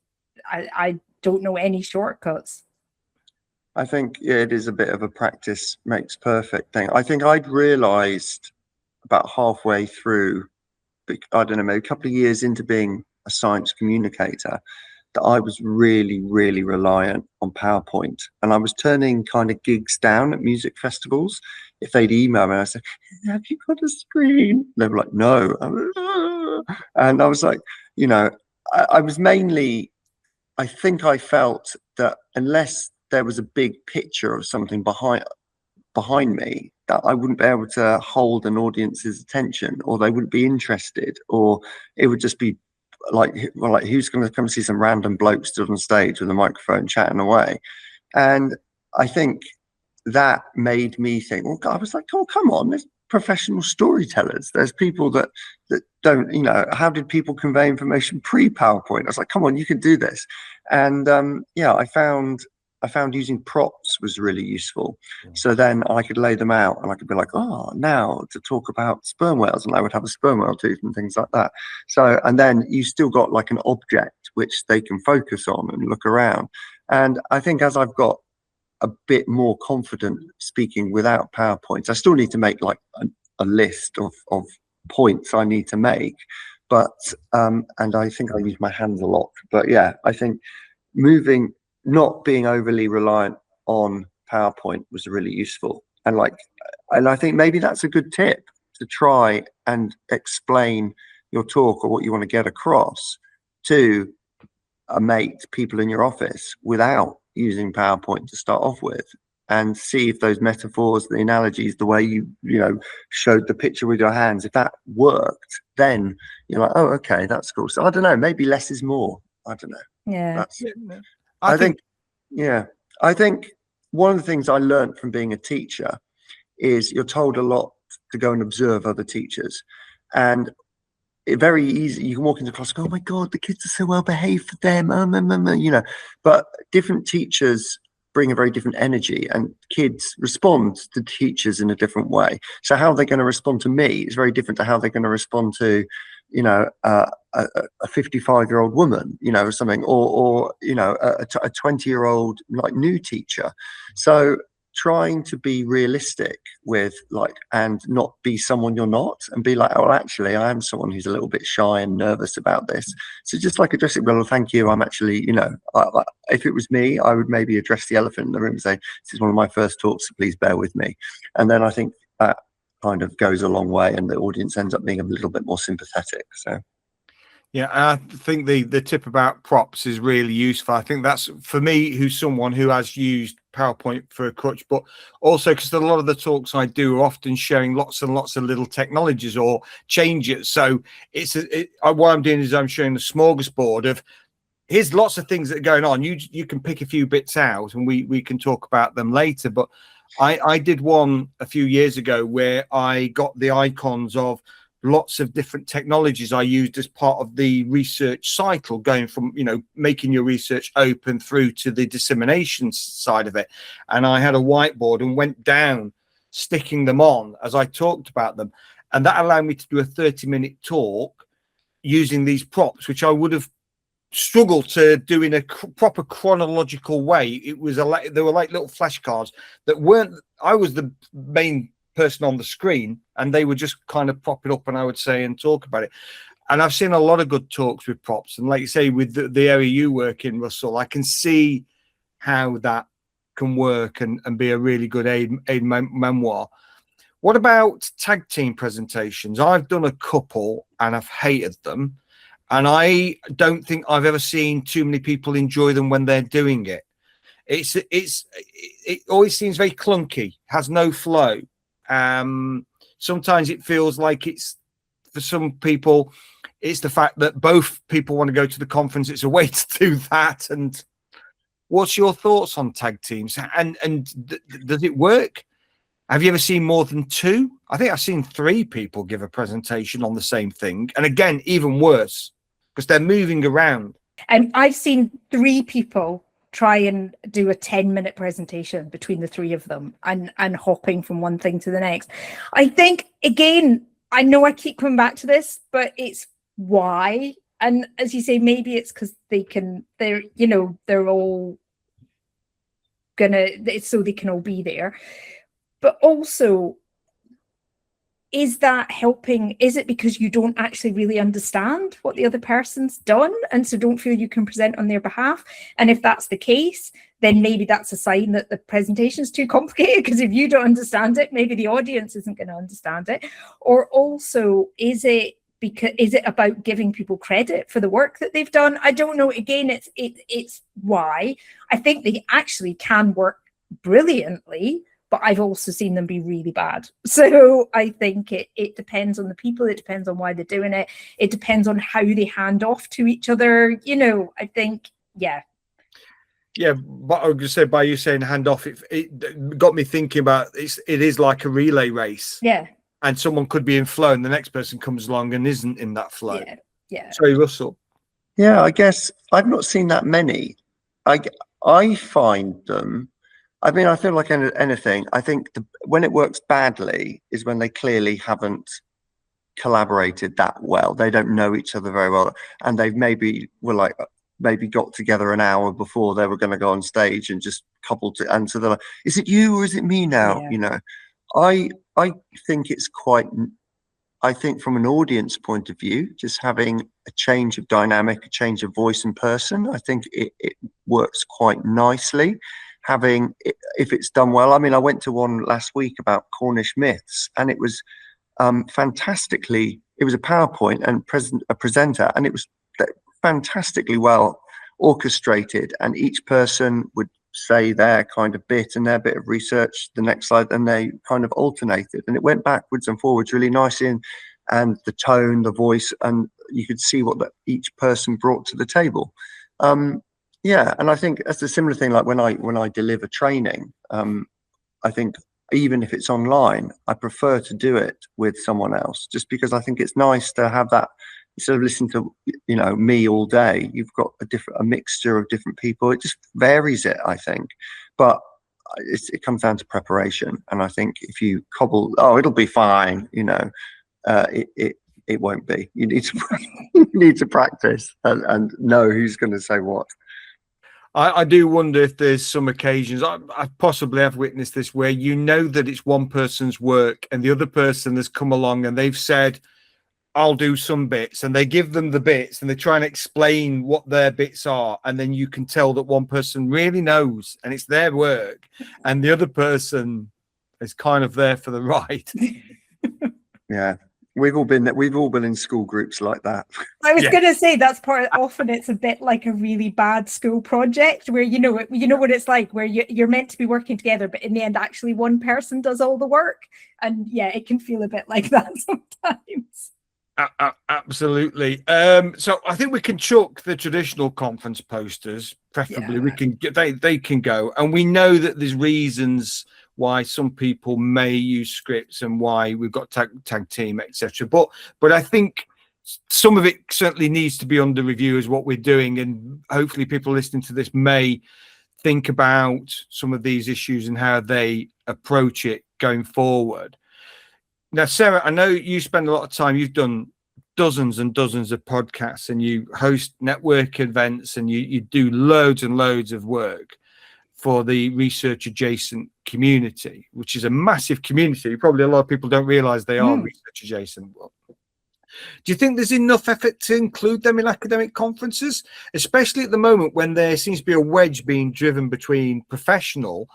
I don't know any shortcuts. I think it is a bit of a practice makes perfect thing. I think I'd realized about halfway through, I don't know, maybe a couple of years into being a science communicator, that I was really, really reliant on PowerPoint. And I was turning kind of gigs down at music festivals. If they'd email me, I said, have you got a screen? They were like, no. And I was like, I was mainly, I think I felt that unless there was a big picture of something behind me, that I wouldn't be able to hold an audience's attention, or they wouldn't be interested, or it would just be like who's going to come see some random bloke stood on stage with a microphone chatting away. And I think that made me think, well, I was like, oh, come on, there's professional storytellers, there's people that don't, how did people convey information pre-PowerPoint? I was like, come on, you can do this. And I found using props was really useful. So then I could lay them out and I could be like, oh, now to talk about sperm whales, and I would have a sperm whale tooth and things like that. So, and then you still got like an object which they can focus on and look around. And I think as I've got a bit more confident speaking without PowerPoints, I still need to make like a list of points I need to make. But, and I think I use my hands a lot, but yeah, I think not being overly reliant on PowerPoint was really useful. And I think maybe that's a good tip, to try and explain your talk or what you want to get across to a mate, people in your office, without using PowerPoint to start off with, and see if those metaphors, the analogies, the way you showed the picture with your hands, if that worked, then you're like, oh, okay, that's cool. So I don't know, maybe less is more. I don't know. Yeah. I think one of the things I learned from being a teacher is you're told a lot to go and observe other teachers, and it's very easy. You can walk into class and go, oh my God, the kids are so well behaved for them. But different teachers bring a very different energy, and kids respond to teachers in a different way. So how they're going to respond to me is very different to how they're going to respond to, a 55-year-old woman, or something, or a 20-year-old like new teacher. So trying to be realistic with and not be someone you're not, and be like, oh, actually, I am someone who's a little bit shy and nervous about this. So just address it, well, thank you. I'm actually, if it was me, I would maybe address the elephant in the room and say, this is one of my first talks, so please bear with me. And then I think that kind of goes a long way, and the audience ends up being a little bit more sympathetic. So Yeah, and I think the tip about props is really useful. I think that's, for me, who's someone who has used PowerPoint for a crutch, but also because a lot of the talks I do are often sharing lots and lots of little technologies or changes. So what I'm doing is I'm showing the smorgasbord of, here's lots of things that are going on. You can pick a few bits out, and we can talk about them later. But I did one a few years ago where I got the icons of lots of different technologies I used as part of the research cycle, going from, making your research open through to the dissemination side of it. And I had a whiteboard and went down sticking them on as I talked about them. And that allowed me to do a 30-minute talk using these props, which I would have struggled to do in a proper chronological way. It was they were like little flashcards that weren't, I was the main person on the screen, and they would just kind of prop it up and I would say and talk about it. And I've seen a lot of good talks with props, and like you say, with the area you work in, Russell, I can see how that can work and be a really good aid memoir. What about tag team presentations? I've done a couple and I've hated them, and I don't think I've ever seen too many people enjoy them when they're doing it. It always seems very clunky, has no flow. Sometimes it feels like it's, for some people, it's the fact that both people want to go to the conference. It's a way to do that. And what's your thoughts on tag teams? And does it work? Have you ever seen more than two? I think I've seen 3 people give a presentation on the same thing. And again, even worse, because they're moving around. And I've seen 3 people try and do a 10-minute presentation between the 3 of them and hopping from one thing to the next. I think, again, I know I keep coming back to this, but it's why. And as you say, maybe it's because they're all so they can all be there. But also, is that helping? Is it because you don't actually really understand what the other person's done and so don't feel you can present on their behalf? And if that's the case, then maybe that's a sign that the presentation is too complicated, because if you don't understand it, maybe the audience isn't going to understand it. Or also, is it about giving people credit for the work that they've done? I don't know. Again, it's why. I think they actually can work brilliantly, but I've also seen them be really bad. So I think it depends on the people. It depends on why they're doing it. It depends on how they hand off to each other. I think, yeah. Yeah, but I was going to say, by you saying hand off, it got me thinking about it is like a relay race. Yeah. And someone could be in flow and the next person comes along and isn't in that flow. Yeah. Sorry, Russell. Yeah, I guess I've not seen that many. I find them, I mean, I feel like anything. I think when it works badly is when they clearly haven't collaborated that well. They don't know each other very well, and they've maybe got together an hour before they were going to go on stage and just coupled to. And so they're like, "Is it you or is it me now?" Yeah. I think it's quite. I think from an audience point of view, just having a change of dynamic, a change of voice in person, I think it works quite nicely. If it's done well. I mean, I went to one last week about Cornish myths, and it was fantastically. It was a PowerPoint and a presenter, and it was fantastically well orchestrated. And each person would say their kind of bit and their bit of research the next slide, and they kind of alternated, and it went backwards and forwards really nicely. And the tone, the voice, and you could see what each person brought to the table. Yeah, and I think that's a similar thing. Like when I deliver training, I think even if it's online, I prefer to do it with someone else, just because I think it's nice to have that, instead of listening to me all day. You've got a mixture of different people. It just varies it, I think. But it comes down to preparation, and I think if you cobble, it'll be fine. It won't be. You need to practice and know who's going to say what. I do wonder if there's some occasions, I possibly have witnessed this, where that it's one person's work and the other person has come along and they've said, I'll do some bits, and they give them the bits and they try and explain what their bits are. And then you can tell that one person really knows and it's their work, and the other person is kind of there for the ride. Yeah. We've all been in school groups like that. I was Yeah. going to say that's often it's a bit like a really bad school project where you know what it's like, where you're meant to be working together, but in the end actually one person does all the work, and yeah, it can feel a bit like that sometimes. Absolutely. So I think we can chuck the traditional conference posters. Preferably, Yeah. we can get they can go, and we know that there's reasons why some people may use scripts and why we've got tag team, etc. But I think some of it certainly needs to be under review as what we're doing, and hopefully people listening to this may think about some of these issues and how they approach it going forward. Now, Sarah, I know you spend a lot of time, you've done dozens and dozens of podcasts, and you host network events, and you do loads and loads of work for the research adjacent community, which is a massive community. Probably a lot of people don't realize they are research adjacent. Do you think there's enough effort to include them in academic conferences, especially at the moment when there seems to be a wedge being driven between professional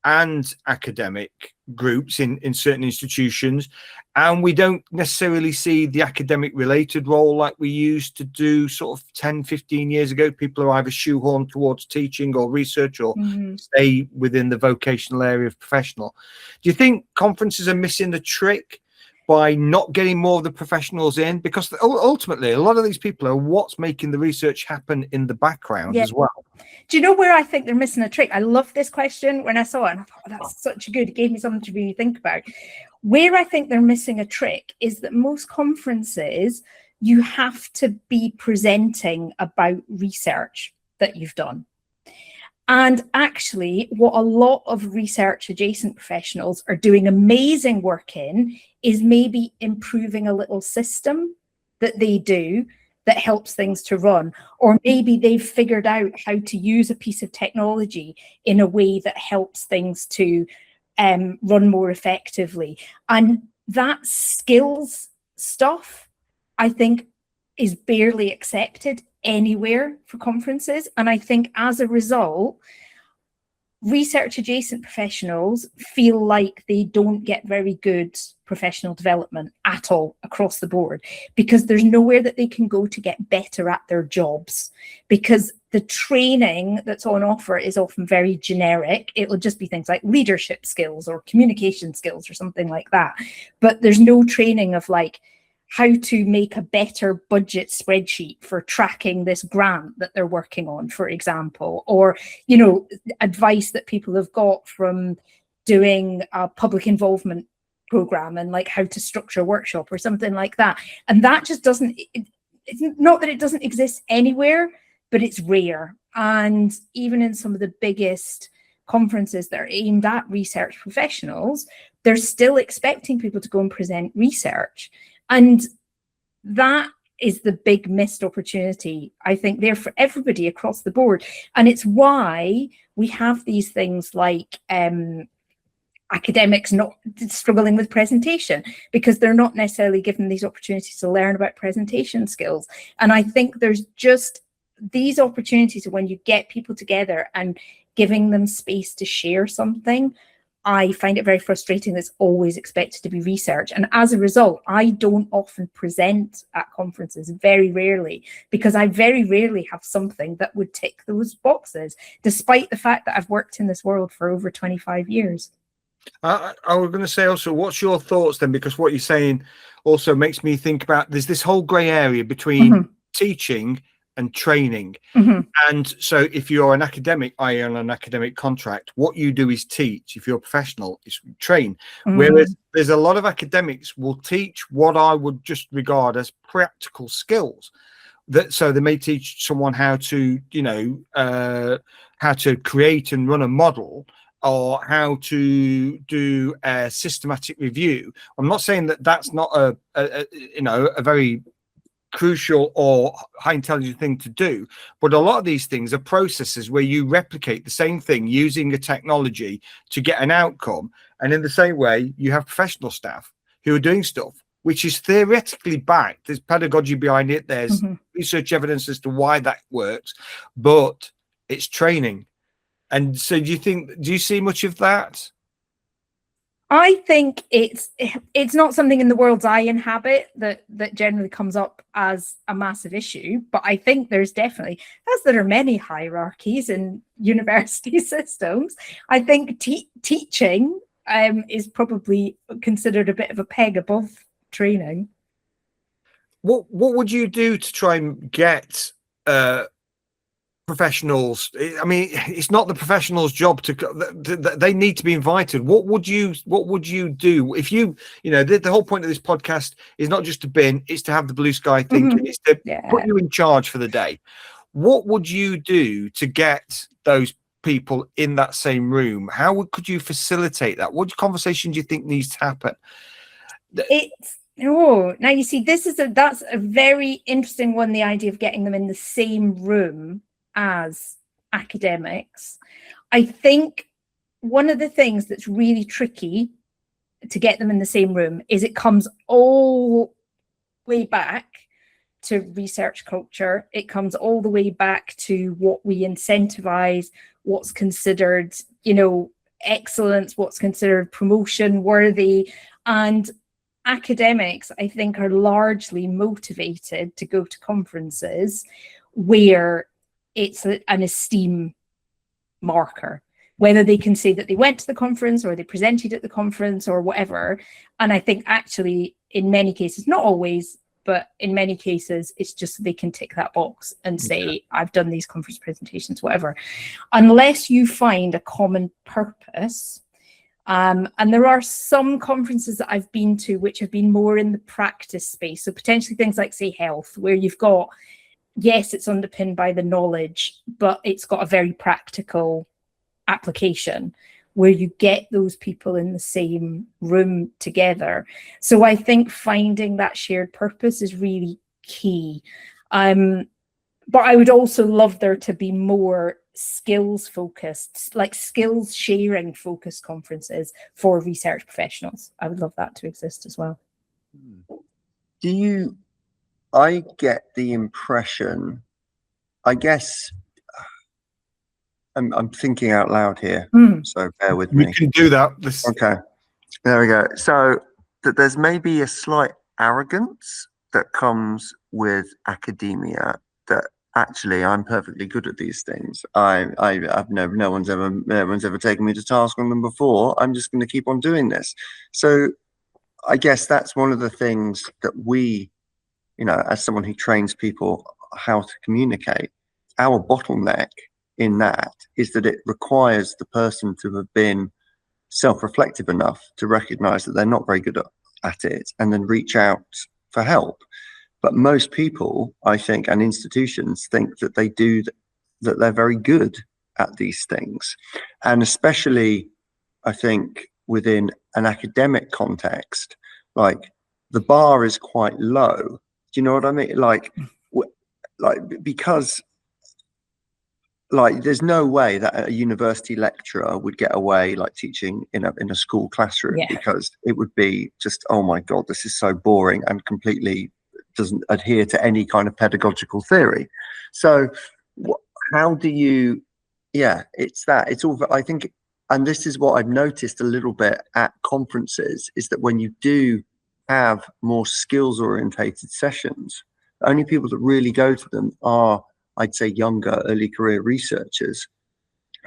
and academic groups in certain institutions, and we don't necessarily see the academic related role like we used to do sort of 10-15 years ago? People are either shoehorned towards teaching or research or stay within the vocational area of professional. Do you think conferences are missing the trick by not getting more of the professionals in? Because ultimately a lot of these people are what's making the research happen in the background as well. Do you know where I think they're missing a trick? I love this question. When I saw it, and I thought, oh, that's such a good, it gave me something to really think about. Where I think they're missing a trick is that most conferences, you have to be presenting about research that you've done. And actually, what a lot of research adjacent professionals are doing amazing work in is maybe improving a little system that they do that helps things to run. Or maybe they've figured out how to use a piece of technology in a way that helps things to run more effectively. And that skills stuff, I think, is barely accepted anywhere for conferences. And I think as a result, research adjacent professionals feel like they don't get very good professional development at all across the board, because there's nowhere that they can go to get better at their jobs, because the training that's on offer is often very generic. It'll just be things like leadership skills or communication skills or something like that. But there's no training of like how to make a better budget spreadsheet for tracking this grant that they're working on, for example, or, you know, advice that people have got from doing a public involvement program and like how to structure a workshop or something like that. And that just doesn't, it's not that it doesn't exist anywhere, but it's rare. And even in some of the biggest conferences that are aimed at research professionals, they're still expecting people to go and present research. And that is the big missed opportunity, I think, there for everybody across the board. And it's why we have these things like academics not struggling with presentation, because they're not necessarily given these opportunities to learn about presentation skills. And I think there's just these opportunities when you get people together and giving them space to share something. I find it very frustrating that it's always expected to be research. And as a result, I don't often present at conferences, very rarely, because I very rarely have something that would tick those boxes, despite the fact that I've worked in this world for over 25 years. I was going to say also, what's your thoughts then? Because what you're saying also makes me think about, there's this whole grey area between teaching and training. And so if you're an academic, i.e. on an academic contract, what you do is teach. If you're a professional, it's train. Whereas there's a lot of academics will teach what I would just regard as practical skills. So they may teach someone how to, you know, how to create and run a model, or how to do a systematic review. I'm not saying that that's not a very crucial or high intelligent thing to do, but a lot of these things are processes where you replicate the same thing using a technology to get an outcome. And in the same way, you have professional staff who are doing stuff which is theoretically backed. There's pedagogy behind it, there's research evidence as to why that works, but it's training. And so do you see much of that? I think it's not something in the worlds I inhabit that generally comes up as a massive issue, but I think there's definitely, as there are many hierarchies in university systems, I think teaching is probably considered a bit of a peg above training. What would you do to try and get professionals? I mean, it's not the professionals' job to they need to be invited. What would you do if you know the whole point of this podcast is not just to bin, it's to have the blue sky thinking, it's to put you in charge for the day. What would you do to get those people in that same room? How could you facilitate that? What conversation do you think needs to happen? Now you see, that's a very interesting one, the idea of getting them in the same room as academics. I think one of the things that's really tricky to get them in the same room is it comes all the way back to research culture. It comes all the way back to what we incentivize, what's considered, excellence, what's considered promotion worthy. And academics, I think, are largely motivated to go to conferences where it's an esteem marker, whether they can say that they went to the conference or they presented at the conference or whatever. And I think actually in many cases, not always, but in many cases, it's just they can tick that box and say, I've done these conference presentations, whatever. Unless you find a common purpose. And there are some conferences that I've been to which have been more in the practice space. So potentially things like, say, health, where you've got, yes, it's underpinned by the knowledge, but it's got a very practical application where you get those people in the same room together. So I think finding that shared purpose is really key. But I would also love there to be more skills focused, like skills sharing focused conferences for research professionals. I would love that to exist as well. I get the impression, I guess, I'm thinking out loud here, so bear with me. We can do that. Okay, there we go. So that there's maybe a slight arrogance that comes with academia, that actually I'm perfectly good at these things. I've no one's ever taken me to task on them before. I'm just going to keep on doing this. So I guess that's one of the things that we, as someone who trains people how to communicate, our bottleneck in that is that it requires the person to have been self-reflective enough to recognize that they're not very good at it and then reach out for help. But most people, I think, and institutions think that that they're very good at these things. And especially, I think, within an academic context, like the bar is quite low. Do you know what I mean? Because there's no way that a university lecturer would get away teaching in a school classroom, because it would be just, oh my God, this is so boring and completely doesn't adhere to any kind of pedagogical theory. So how do you, it's all, I think, and this is what I've noticed a little bit at conferences, is that when you do have more skills orientated sessions, the only people that really go to them are, I'd say, younger early career researchers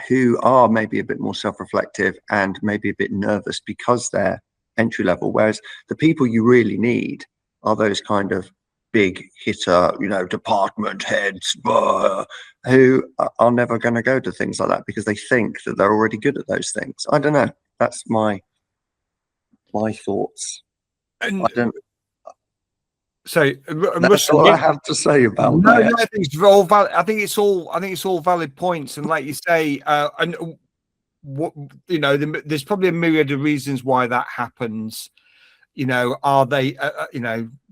who are maybe a bit more self-reflective and maybe a bit nervous because they're entry level. Whereas the people you really need are those kind of big hitter, department heads who are never going to go to things like that because they think that they're already good at those things. I don't know. That's my thoughts. And I don't. So That's Russell, all I have to say about no, that. I think it's all valid. I think it's all valid points. And like you say, and what there's probably a myriad of reasons why that happens. Are they?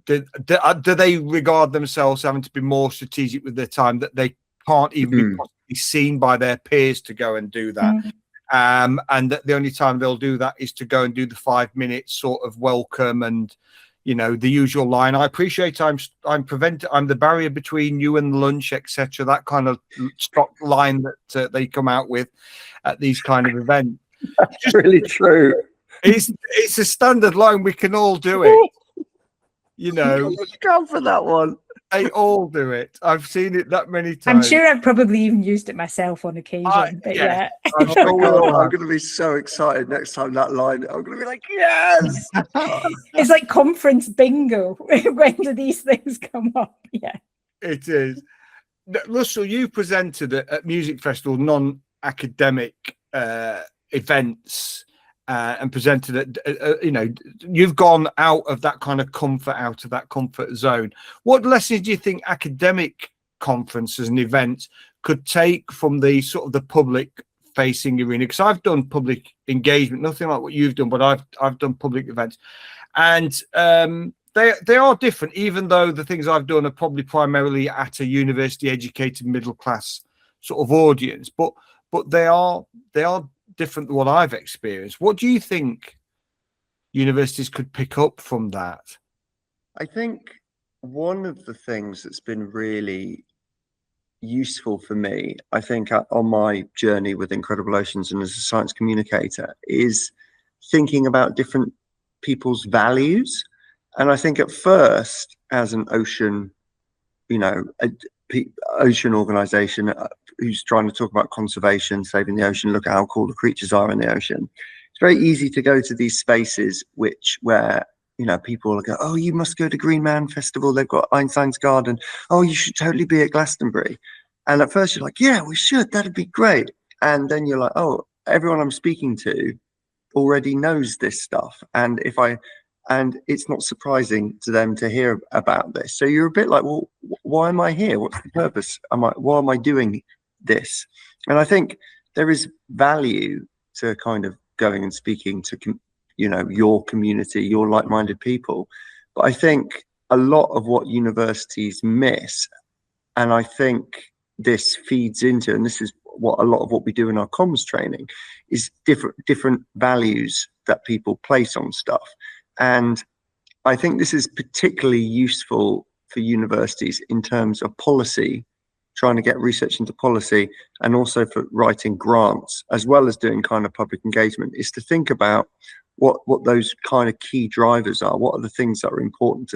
Do they regard themselves having to be more strategic with their time, that they can't even be possibly seen by their peers to go and do that? And that the only time they'll do that is to go and do the 5 minutes sort of welcome and the usual line. I appreciate I'm the barrier between you and lunch, etc. That kind of stock line that they come out with at these kind of events. That's really true. It's a standard line. We can all do it. You know, Go for that one. they all do it. I've seen it that many times. I'm sure I've probably even used it myself on occasion. But yeah. I'm Oh sure my we God, all I'm have. going to be so excited next time that line. I'm going to be like, yes. It's like conference bingo. When do these things come up? Yeah. It is. Russell, you presented at music festival, non-academic events, and presented at, you know, you've gone out of that kind of comfort, out of that comfort zone. What lessons do you think academic conferences and events could take from the sort of the public facing arena? Because I've done public engagement, nothing like what you've done, but I've done public events, and they are different, even though the things I've done are probably primarily at a university educated middle class sort of audience, but they are different than what I've experienced. What do you think universities could pick up from that? I think one of the things that's been really useful for me, I think, on my journey with Incredible Oceans and as a science communicator, is thinking about different people's values. And I think at first, as an ocean, you know, ocean organization who's trying to talk about conservation, saving the ocean, look at how cool the creatures are in the ocean, it's very easy to go to these spaces where you know, people will go, oh, you must go to Green Man Festival, they've got Einstein's Garden, oh, you should totally be at Glastonbury. And at first you're like, yeah, we should, that'd be great. And then you're like, oh, everyone I'm speaking to already knows this stuff, and it's not surprising to them to hear about this. So you're a bit like, well, why am I here? What's the purpose? Why am I doing this? And I think there is value to kind of going and speaking to, you know, your community, your like-minded people. But I think a lot of what universities miss, and I think this feeds into, and this is what a lot of what we do in our comms training, is different values that people place on stuff. And I think this is particularly useful for universities in terms of policy, trying to get research into policy, and also for writing grants, as well as doing kind of public engagement, is to think about what those kind of key drivers are. What are the things that are important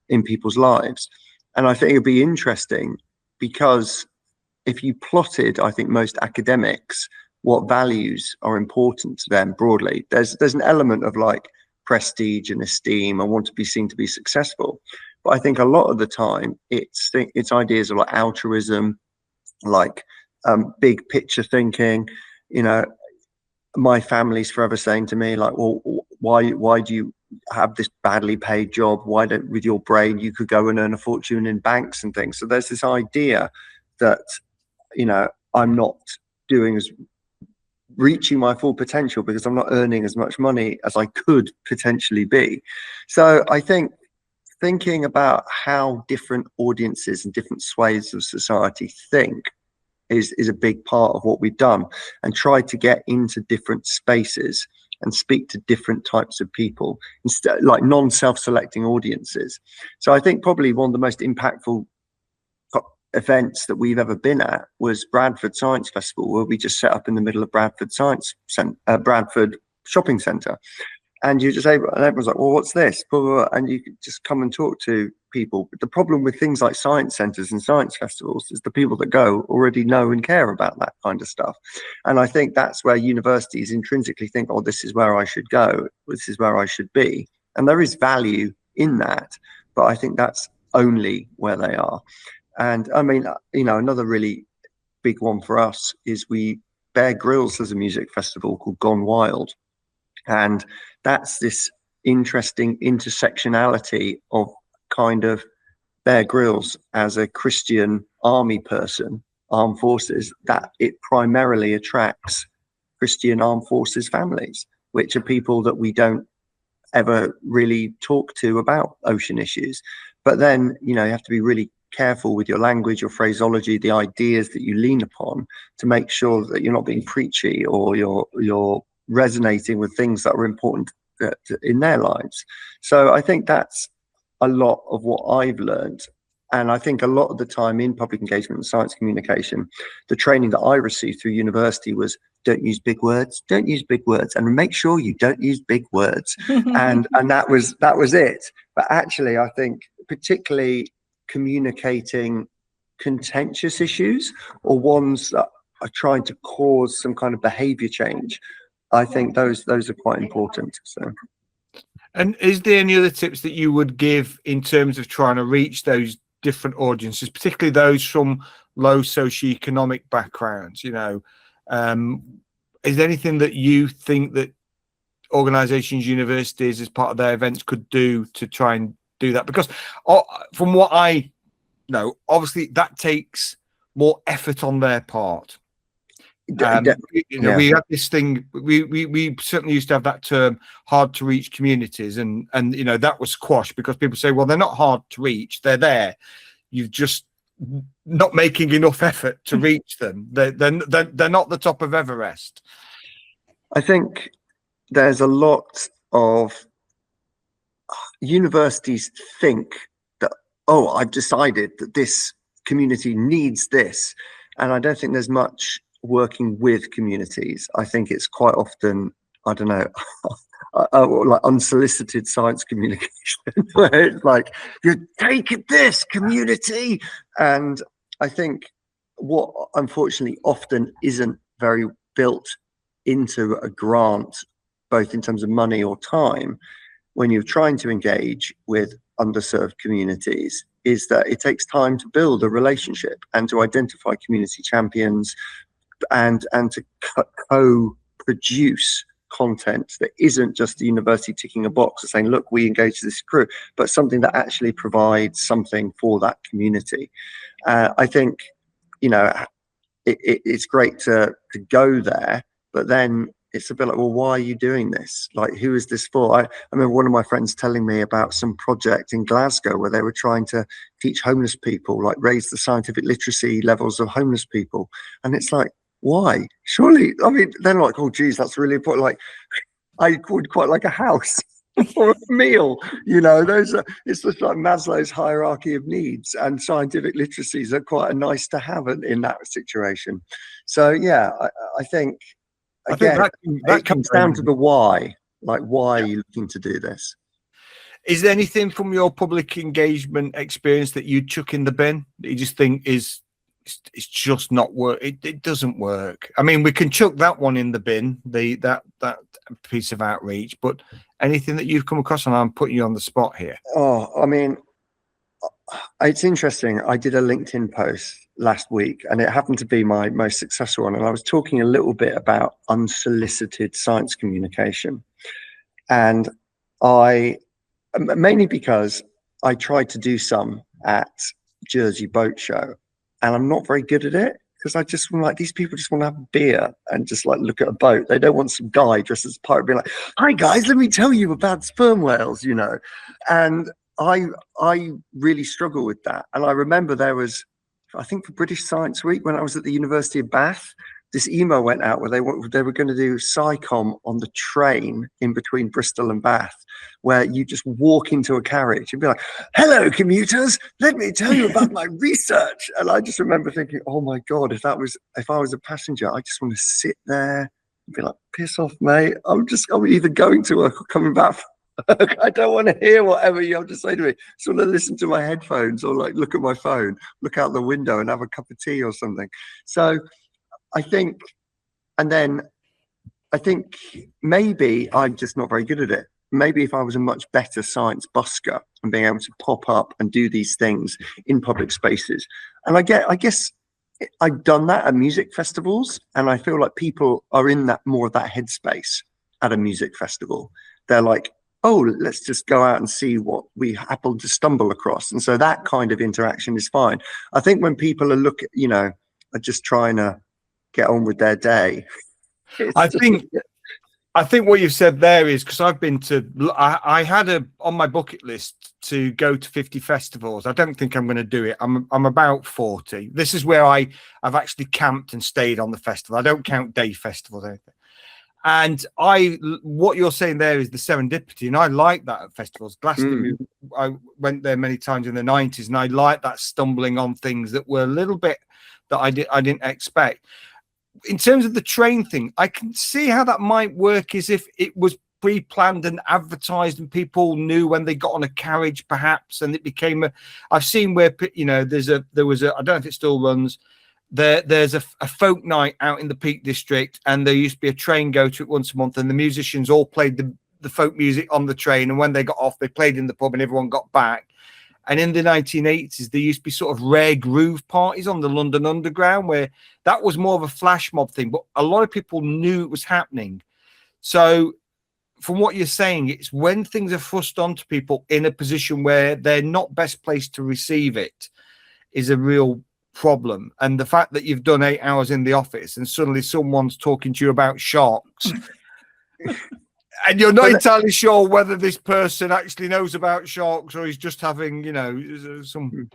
in people's lives? And I think it'd be interesting, because if you plotted, I think, most academics, what values are important to them broadly, there's an element of like prestige and esteem and want to be seen to be successful. But I think a lot of the time it's ideas of like altruism, like big picture thinking. You know, my family's forever saying to me like, well, why do you have this badly paid job? Why don't, with your brain, you could go and earn a fortune in banks and things? So there's this idea that, you know, I'm not reaching my full potential because I'm not earning as much money as I could potentially be. So I think thinking about how different audiences and different swathes of society think is a big part of what we've done, and try to get into different spaces and speak to different types of people, instead, like non-self-selecting audiences. So I think probably one of the most impactful events that we've ever been at was Bradford Science Festival, where we just set up in the middle of Bradford Bradford shopping centre, and you just able, and everyone's like, well, what's this? And you could just come and talk to people. But the problem with things like science centres and science festivals is the people that go already know and care about that kind of stuff. And I think that's where universities intrinsically think, oh, this is where I should go, this is where I should be, and there is value in that, but I think that's only where they are. And I mean, you know, another really big one for us is Bear Grylls has a music festival called Gone Wild. And that's this interesting intersectionality of kind of Bear Grylls as a Christian army person, armed forces, that it primarily attracts Christian armed forces families, which are people that we don't ever really talk to about ocean issues. But then, you know, you have to be really careful with your language, your phraseology, the ideas that you lean upon, to make sure that you're not being preachy, or you're resonating with things that are important in their lives. So I think that's a lot of what I've learned. And I think a lot of the time in public engagement and science communication, the training that I received through university was don't use big words, and make sure you don't use big words. and that was it. But actually, I think particularly communicating contentious issues or ones that are trying to cause some kind of behavior change, I think those are quite important. So. And is there any other tips that you would give in terms of trying to reach those different audiences, particularly those from low socioeconomic backgrounds? You know, is there anything that you think that organizations, universities, as part of their events could do to try and do that? Because from what I know, obviously that takes more effort on their part. We have this thing. We certainly used to have that term, hard to reach communities, and that was squashed because people say, well, they're not hard to reach; they're there. You've just not making enough effort to reach them. They're not the top of Everest. I think there's a lot of universities think that, oh, I've decided that this community needs this, and I don't think there's much working with communities. I think it's quite often, I don't know, like unsolicited science communication, where it's like, you're taking this community. And I think what unfortunately often isn't very built into a grant, both in terms of money or time, when you're trying to engage with underserved communities, is that it takes time to build a relationship and to identify community champions, and to co-produce content that isn't just the university ticking a box and saying, look, we engage this crew, but something that actually provides something for that community. I think, it's great to go there, but then it's a bit like, well, why are you doing this? Like, who is this for? I remember one of my friends telling me about some project in Glasgow where they were trying to teach homeless people, like raise the scientific literacy levels of homeless people. And it's like, why? Surely, I mean, they're like, oh, geez, that's really important. Like, I would quite like a house or a meal. It's just like Maslow's hierarchy of needs, and scientific literacies are quite nice to have in that situation. So, yeah, I think, again, that comes down to the why. Like, why are you looking to do this? Is there anything from your public engagement experience that you chuck in the bin that you just think it's just not work? It doesn't work. I mean, we can chuck that one in the bin, that piece of outreach, but anything that you've come across, and I'm putting you on the spot here. Oh, I mean, it's interesting. I did a LinkedIn post last week, and it happened to be my most successful one. And I was talking a little bit about unsolicited science communication. And mainly because I tried to do some at Jersey Boat Show, and I'm not very good at it, because I just want, like, these people just want to have a beer and just like look at a boat. They don't want some guy dressed as a pirate being like, hi guys, let me tell you about sperm whales, And I really struggle with that. And I remember there was, I think for British Science Week, when I was at the University of Bath, this email went out where they were going to do SciComm on the train in between Bristol and Bath, where you just walk into a carriage and be like, hello, commuters, let me tell you about my research. And I just remember thinking, oh my God, if I was a passenger, I just want to sit there and be like, piss off, mate. I'm either going to work or coming back. I don't want to hear whatever you have to say to me. I just want to listen to my headphones or like look at my phone, look out the window and have a cup of tea or something. So I think maybe I'm just not very good at it. Maybe if I was a much better science busker and being able to pop up and do these things in public spaces. And I guess I've done that at music festivals, and I feel like people are in that more of that headspace at a music festival. They're like, oh, let's just go out and see what we happen to stumble across. And so that kind of interaction is fine. I think when people are are just trying to get on with their day. I think what you've said there is, because I've been to, I had on my bucket list to go to 50 festivals. I don't think I'm going to do it. I'm about 40. This is where I've actually camped and stayed on the festival. I don't count day festivals or anything. And what you're saying there is the serendipity, and I like that at festivals. Glastonbury, I went there many times in the 90s, and I like that stumbling on things that were a little bit that I didn't expect. In terms of the train thing, I can see how that might work as if it was pre-planned and advertised, and people knew when they got on a carriage, perhaps, and it became I've seen where, you know, there was a I don't know if it still runs. There's a folk night out in the Peak District, and there used to be a train go to it once a month, and the musicians all played the folk music on the train, and when they got off, they played in the pub, and everyone got back. And in the 1980s, there used to be sort of rare groove parties on the London Underground, where that was more of a flash mob thing, but a lot of people knew it was happening. So from what you're saying, it's when things are thrust onto people in a position where they're not best placed to receive it is a real problem. And the fact that you've done 8 hours in the office and suddenly someone's talking to you about sharks and you're not entirely sure whether this person actually knows about sharks or he's just having, you know, some.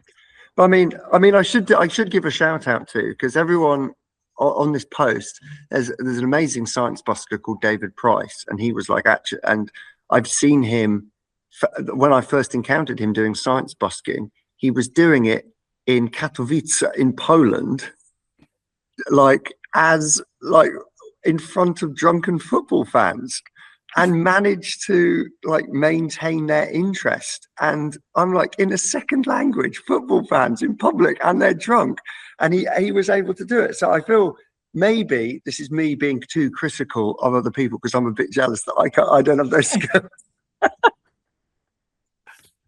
I mean, I should give a shout out to, because everyone on this post, there's an amazing science busker called David Price, and he was like, actually, and I've seen him when I first encountered him doing science busking. He was doing it in Katowice in Poland, like in front of drunken football fans, and managed to like maintain their interest. And I'm like, in a second language, football fans in public, and they're drunk, and he was able to do it. So I feel maybe this is me being too critical of other people, because I'm a bit jealous that I don't have those skills.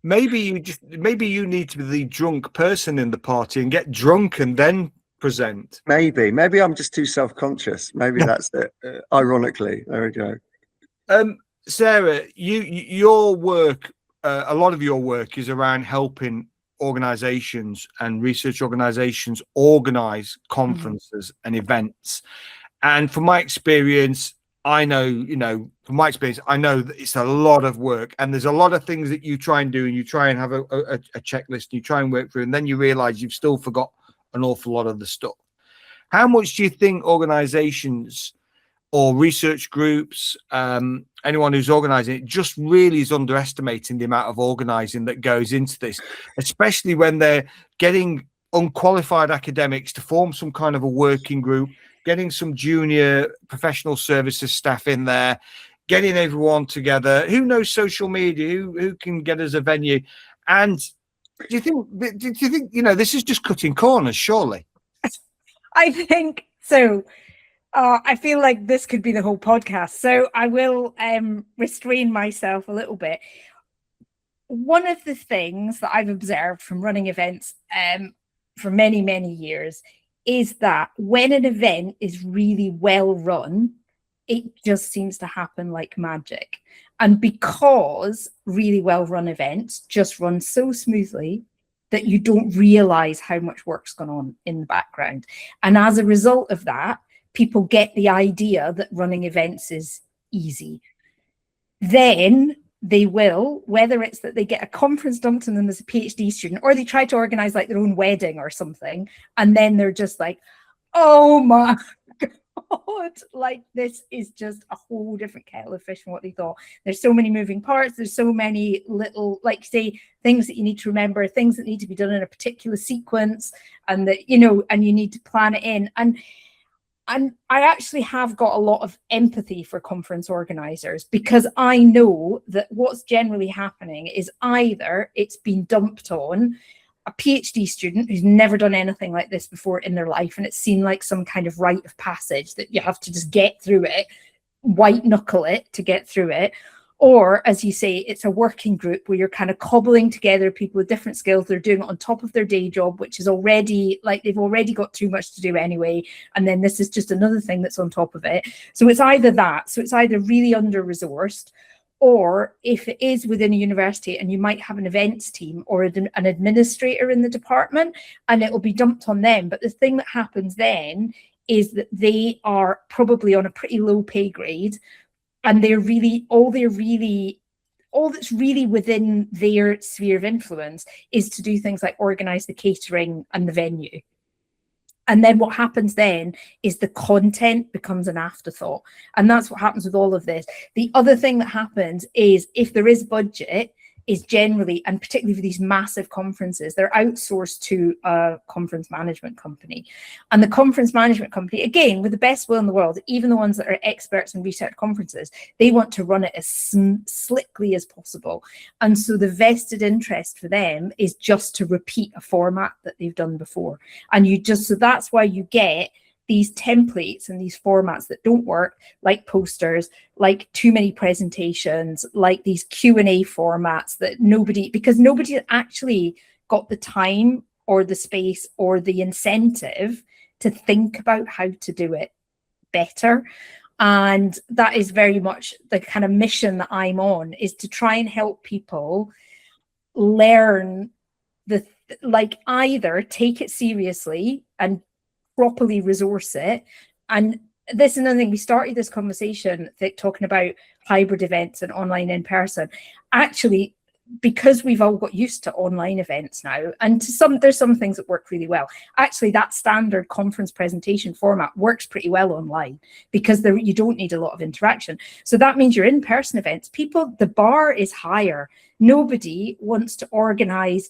Maybe you need to be the drunk person in the party and get drunk and then present. Maybe I'm just too self-conscious. Maybe that's it. Ironically, there we go. Sarah, your work, a lot of your work is around helping organizations and research organizations organize conferences and events. And from my experience, I know that it's a lot of work, and there's a lot of things that you try and do, and you try and have a checklist, and you try and work through, and then you realize you've still forgot an awful lot of the stuff. How much do you think organizations or research groups, anyone who's organizing it, just really is underestimating the amount of organizing that goes into this, especially when they're getting unqualified academics to form some kind of a working group, getting some junior professional services staff in there, getting everyone together? Who knows social media? Who can get us a venue? And do you think, you know, this is just cutting corners, surely? I think so. I feel like this could be the whole podcast, so I will restrain myself a little bit. One of the things that I've observed from running events for many, many years is that when an event is really well run, it just seems to happen like magic. And because really well run events just run so smoothly that you don't realize how much work's gone on in the background. And as a result of that, people get the idea that running events is easy. Then they will, whether it's that they get a conference dumped on them as a PhD student, or they try to organize like their own wedding or something, and then they're just like, oh my God, like this is just a whole different kettle of fish from what they thought. There's so many moving parts. There's so many little, like say, things that you need to remember, things that need to be done in a particular sequence, and that, you know, and you need to plan it in. And I actually have got a lot of empathy for conference organizers, because I know that what's generally happening is either it's been dumped on a PhD student who's never done anything like this before in their life, and it's seen like some kind of rite of passage that you have to just get through it, white knuckle it to get through it. Or, as you say, it's a working group where you're kind of cobbling together people with different skills. They're doing it on top of their day job, which is already like they've already got too much to do anyway. And then this is just another thing that's on top of it. So it's either that. So it's either really under-resourced, or if it is within a university and you might have an events team or an administrator in the department, and it will be dumped on them. But the thing that happens then is that they are probably on a pretty low pay grade, and they're really all that's really within their sphere of influence is to do things like organize the catering and the venue. And then what happens then is the content becomes an afterthought. And that's what happens with all of this. The other thing that happens is if there is budget, is generally, and particularly for these massive conferences, they're outsourced to a conference management company. And the conference management company, again, with the best will in the world, even the ones that are experts in research conferences, they want to run it as slickly as possible. And so the vested interest for them is just to repeat a format that they've done before. And so that's why you get these templates and these formats that don't work, like posters, like too many presentations, like these Q&A formats that because nobody actually got the time or the space or the incentive to think about how to do it better. And that is very much the kind of mission that I'm on, is to try and help people learn either take it seriously and properly resource it. And this is another thing, we started this conversation talking about hybrid events and online in person. Actually, because we've all got used to online events now, and there's some things that work really well. Actually, that standard conference presentation format works pretty well online because you don't need a lot of interaction. So that means your in-person events, the bar is higher. Nobody wants to organize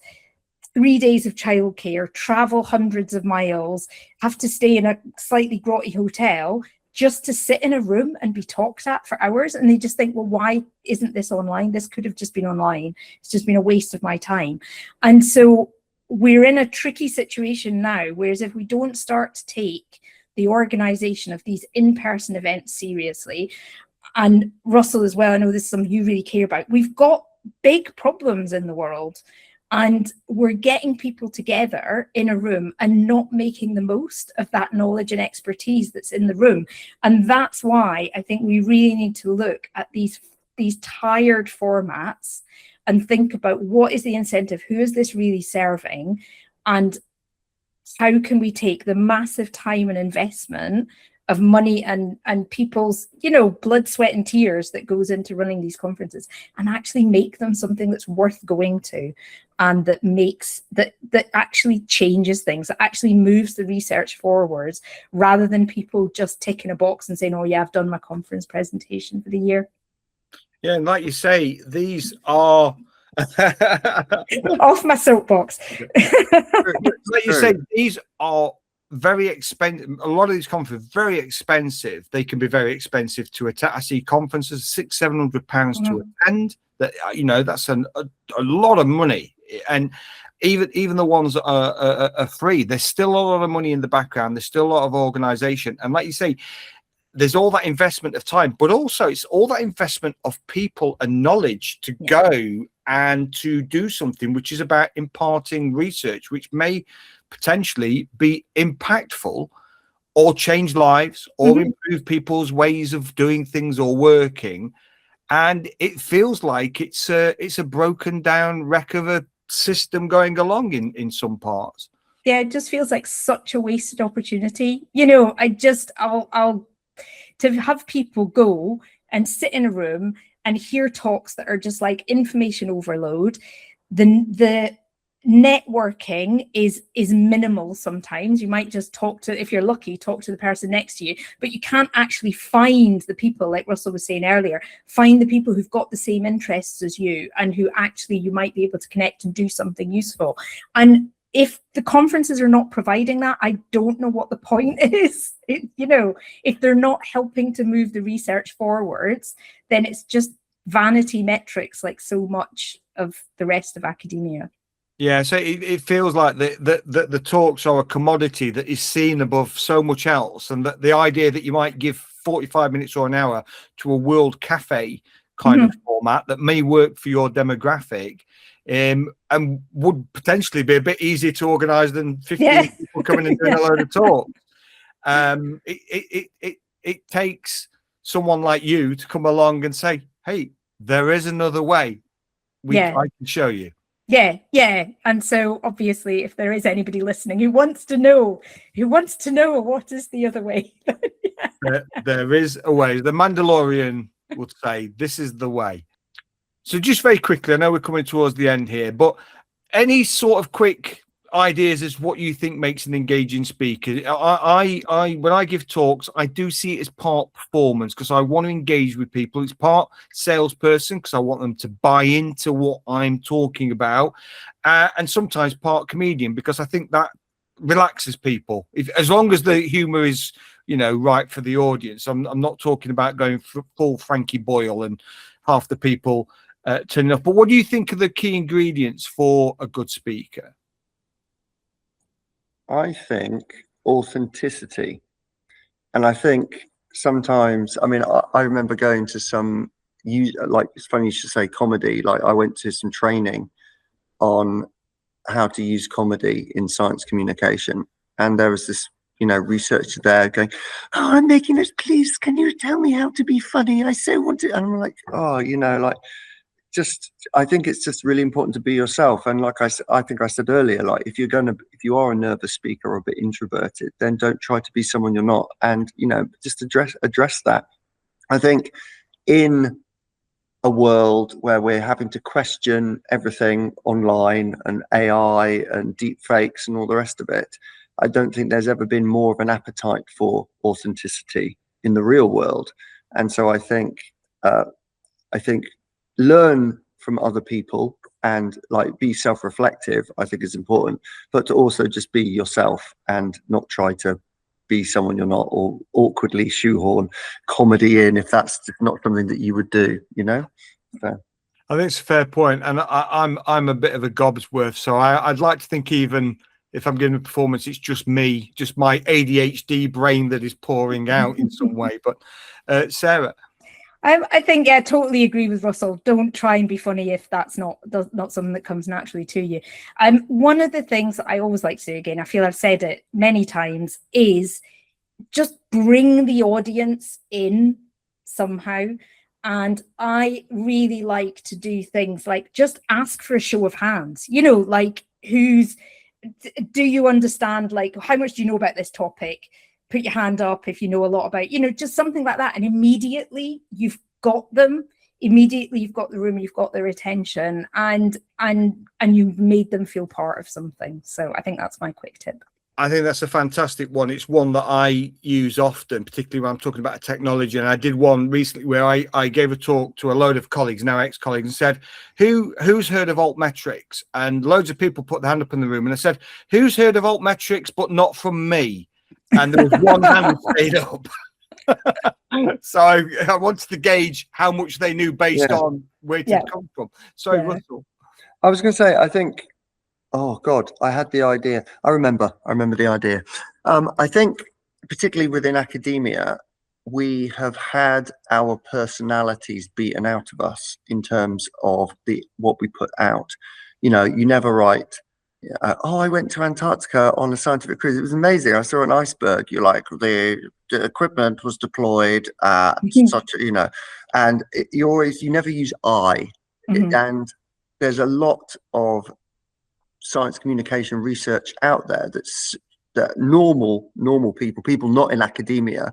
3 days of childcare, travel hundreds of miles, have to stay in a slightly grotty hotel just to sit in a room and be talked at for hours. And they just think, well, why isn't this online? This could have just been online. It's just been a waste of my time. And so we're in a tricky situation now, whereas if we don't start to take the organization of these in-person events seriously, and Russell as well, I know this is something you really care about, we've got big problems in the world. And we're getting people together in a room and not making the most of that knowledge and expertise that's in the room. And that's why I think we really need to look at these tired formats and think about what is the incentive, who is this really serving, and how can we take the massive time and investment of money and people's, blood, sweat and tears that goes into running these conferences and actually make them something that's worth going to, and that makes that actually changes things, that actually moves the research forwards, rather than people just ticking a box and saying, oh yeah, I've done my conference presentation for the year. Yeah, and like you say, these are off my soapbox. Like you say, these are very expensive. A lot of these conferences very expensive. They can be very expensive to attend. I see conferences £600-700 to attend. That that's a lot of money. And even the ones that are free, there's still a lot of money in the background. There's still a lot of organization. And like you say, there's all that investment of time, but also it's all that investment of people and knowledge to go and to do something which is about imparting research, which may potentially be impactful or change lives or improve people's ways of doing things or working. And it feels like it's a broken down wreck of a system going along in some parts. Yeah, it just feels like such a wasted opportunity. I'll to have people go and sit in a room and hear talks that are just like information overload. The networking is minimal. Sometimes you might just if you're lucky, talk to the person next to you, but you can't actually find the people, like Russell was saying earlier, find the people who've got the same interests as you and who actually you might be able to connect and do something useful. And if the conferences are not providing that, I don't know what the point is. If they're not helping to move the research forwards, then it's just vanity metrics, like so much of the rest of academia. Yeah, so it feels like the talks are a commodity that is seen above so much else, and that the idea that you might give 45 minutes or an hour to a world cafe kind of format that may work for your demographic, and would potentially be a bit easier to organise than 15 people coming and doing a load of talks. It takes someone like you to come along and say, hey, there is another way. I can show you. Yeah. And so obviously, if there is anybody listening who wants to know what is the other way. There is a way. The Mandalorian would say, this is the way. So just very quickly, I know we're coming towards the end here, but any sort of quick ideas as what you think makes an engaging speaker. I when I give talks, I do see it as part performance because I want to engage with people. It's part salesperson because I want them to buy into what I'm talking about, and sometimes part comedian because I think that relaxes people. As long as the humor is, right for the audience. I'm not talking about going full Frankie Boyle and half the people turning off. But what do you think are the key ingredients for a good speaker? I think authenticity. And I think sometimes, I mean, I remember going to some, like, it's funny you should say comedy. Like, I went to some training on how to use comedy in science communication. And there was this, researcher there going, "Oh, I'm making this, please, can you tell me how to be funny? I so want to." And I'm like, oh, like, I think it's just really important to be yourself. And like I think I said earlier, like if you are a nervous speaker or a bit introverted, then don't try to be someone you're not. And, just address that. I think in a world where we're having to question everything online and AI and deep fakes and all the rest of it, I don't think there's ever been more of an appetite for authenticity in the real world. And so I think learn from other people and like be self-reflective, I think is important, but to also just be yourself and not try to be someone you're not, or awkwardly shoehorn comedy in if that's not something that you would do, So. I think it's a fair point, and I'm a bit of a gobsworth, so I'd like to think even if I'm giving a performance, it's just me, just my ADHD brain that is pouring out in some way. But Sarah. I think, yeah, totally agree with Russell. Don't try and be funny if that's not something that comes naturally to you. One of the things that I always like to do, again, I feel I've said it many times, is just bring the audience in somehow. And I really like to do things like just ask for a show of hands, like do you understand, like, how much do you know about this topic? Put your hand up if you know a lot about, just something like that. And immediately you've got them, immediately you've got the room, you've got their attention, and you've made them feel part of something. So I think that's my quick tip. I think that's a fantastic one. It's one that I use often, particularly when I'm talking about technology. And I did one recently where I gave a talk to a load of colleagues, now ex-colleagues, and said, who's heard of altmetrics? And loads of people put their hand up in the room. And I said, who's heard of altmetrics, but not from me? And there was one hand stayed up. So I wanted to gauge how much they knew based on where it had come from. Sorry, Russell. I was going to say, I think, oh God, I had the idea. I remember the idea. I think particularly within academia, we have had our personalities beaten out of us in terms of what we put out. You never write, oh, I went to Antarctica on a scientific cruise. It was amazing. I saw an iceberg. You're like, the equipment was deployed at such, and you never use I. Mm-hmm. And there's a lot of science communication research out there that normal people not in academia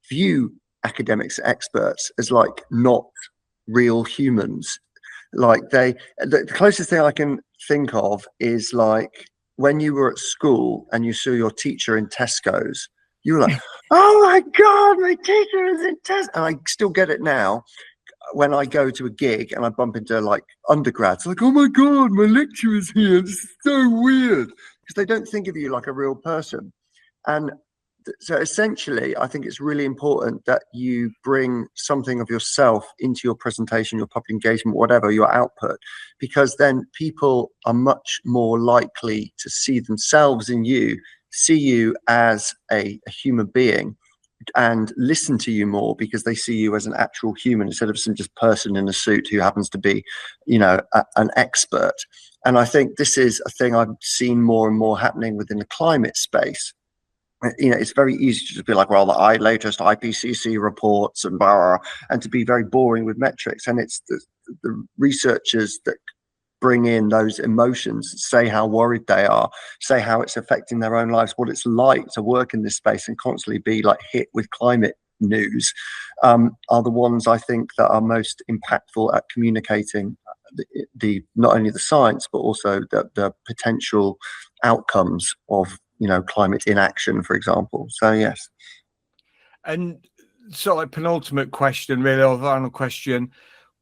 view academics, experts as like not real humans. Like the closest thing I can think of is like when you were at school and you saw your teacher in Tesco's, you were like, oh my God, my teacher is in Tesco. And I still get it now when I go to a gig and I bump into like undergrads, like, oh my God, my lecturer's here. This is so weird, because they don't think of you like a real person. And so essentially, I think it's really important that you bring something of yourself into your presentation, your public engagement, whatever your output, because then people are much more likely to see themselves in you, see you as a human being, and listen to you more because they see you as an actual human instead of some just person in a suit who happens to be, an expert. And I think this is a thing I've seen more and more happening within the climate space. It's very easy to just be like, well, the latest IPCC reports and blah, and to be very boring with metrics. And it's the researchers that bring in those emotions, say how worried they are, say how it's affecting their own lives, what it's like to work in this space and constantly be like hit with climate news, are the ones I think that are most impactful at communicating the not only the science but also the potential outcomes of climate inaction, for example. So yes. And so, like, penultimate question, really, or final question: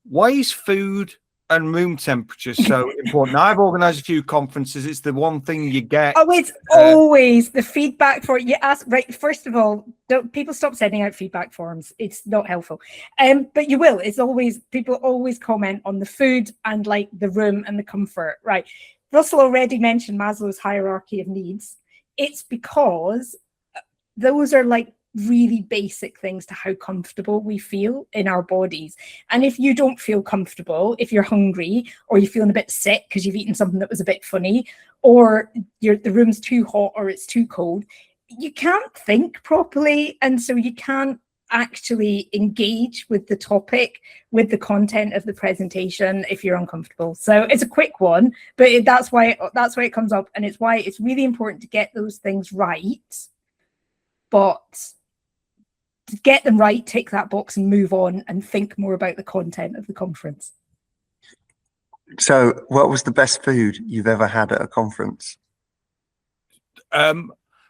why is food and room temperature so important? I've organised a few conferences. It's the one thing you get. Oh, it's always the feedback for you ask. Right, first of all, don't people stop sending out feedback forms. It's not helpful. But you will. It's always, people always comment on the food and like the room and the comfort. Right. Russell already mentioned Maslow's hierarchy of needs. It's because those are like really basic things to how comfortable we feel in our bodies. And if you don't feel comfortable, if you're hungry or you're feeling a bit sick because you've eaten something that was a bit funny, or the room's too hot or it's too cold, you can't think properly, and so you can't actually engage with the topic, with the content of the presentation, if you're uncomfortable. So it's a quick one, but that's why it comes up, and it's why it's really important to get those things right. But to get them right, tick that box and move on and think more about the content of the conference. So what was the best food you've ever had at a conference?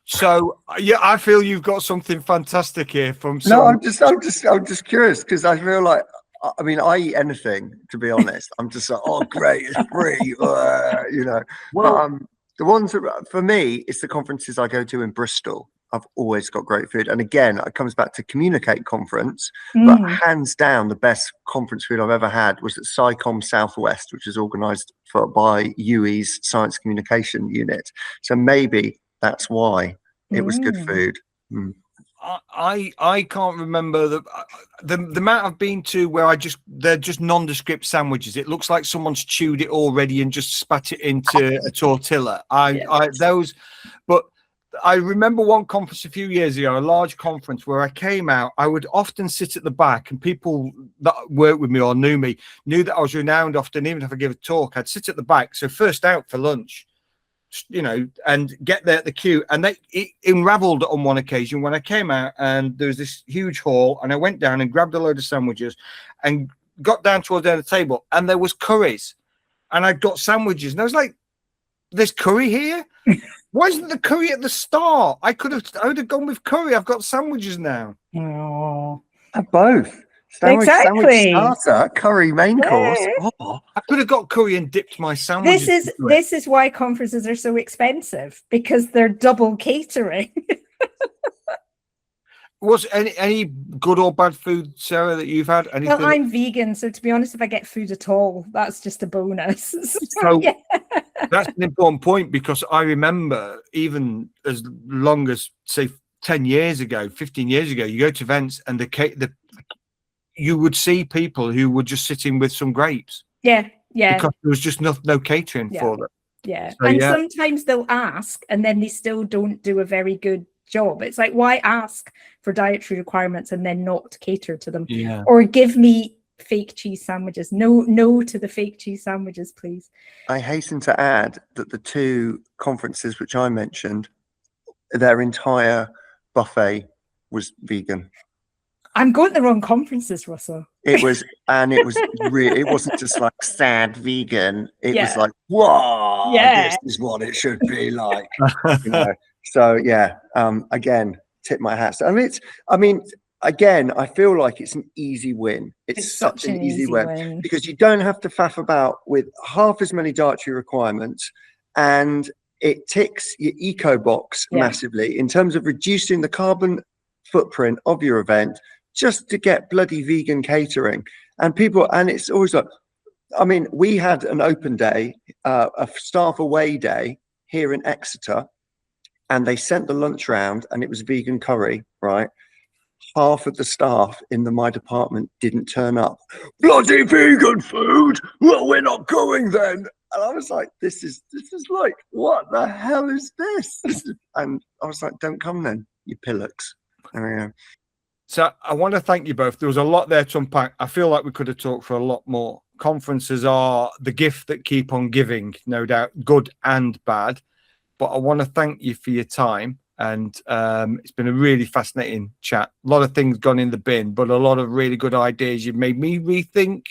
So yeah, I feel you've got something fantastic here from No, I'm just curious, because I feel like, I mean, I eat anything, to be honest. I'm just like, oh great, it's free, Well, the ones that, for me, it's the conferences I go to in Bristol. I've always got great food. And again, it comes back to Communicate conference, but hands down, the best conference food I've ever had was at SciComm Southwest, which is organised by UE's Science Communication Unit. So maybe that's why it was good food. I can't remember the amount I've been to where they're just nondescript sandwiches. It looks like someone's chewed it already and just spat it into a tortilla. But I remember one conference a few years ago, a large conference where I came out. I would often sit at the back, and people that worked with me or knew me knew that I was renowned often. Even if I give a talk, I'd sit at the back. So first out for lunch, and get there at the queue. And it unraveled on one occasion when I came out, and there was this huge hall, and I went down and grabbed a load of sandwiches and got down towards the end of the table, and there was curries, and I got sandwiches, and I was like, there's curry here? Why isn't the curry at the start? I would have gone with curry. I've got sandwiches now. Oh, both. Sandwich starter, curry main course. Oh. I could have got curry and dipped my sandwiches. This is why conferences are so expensive, because they're double catering. Was any good or bad food, Sarah, that you've had? Anything? Well, I'm vegan, so to be honest, if I get food at all, that's just a bonus. So yeah. That's an important point, because I remember even as long as, say, 10 years ago, 15 years ago, you go to events and you would see people who were just sitting with some grapes. Yeah. Because there was just no catering for them. Yeah. So, sometimes they'll ask and then they still don't do a very good job. It's like, why ask for dietary requirements and then not cater to them? Yeah. Or give me fake cheese sandwiches. No to the fake cheese sandwiches, please. I hasten to add that the two conferences which I mentioned, their entire buffet was vegan. I'm going to the wrong conferences, Russell. It was really, it wasn't just like sad vegan. It was like, whoa, this is what it should be like. So yeah, again, tip my hat. Again, I feel like it's an easy win. It's such an easy win because you don't have to faff about with half as many dietary requirements, and it ticks your eco box massively in terms of reducing the carbon footprint of your event just to get bloody vegan catering. And it's always like, we had an open day, a staff away day here in Exeter, and they sent the lunch round and it was vegan curry, right? Half of the staff in my department didn't turn up. Bloody vegan food! Well, we're not going then. And I was like, this is like, what the hell is this? And I was like, don't come then, you pillocks. So I want to thank you both. There was a lot there to unpack. I feel like we could have talked for a lot more. Conferences are the gift that keep on giving, no doubt, good and bad. But I want to thank you for your time. And it's been a really fascinating chat. A lot of things gone in the bin, but a lot of really good ideas. You've made me rethink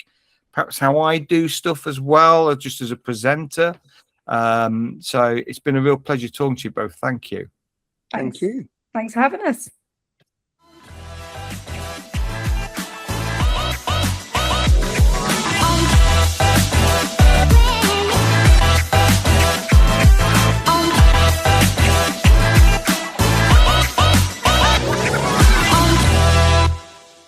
perhaps how I do stuff as well, or just as a presenter. So it's been a real pleasure talking to you both. Thank you. Thank you. Thanks for having us.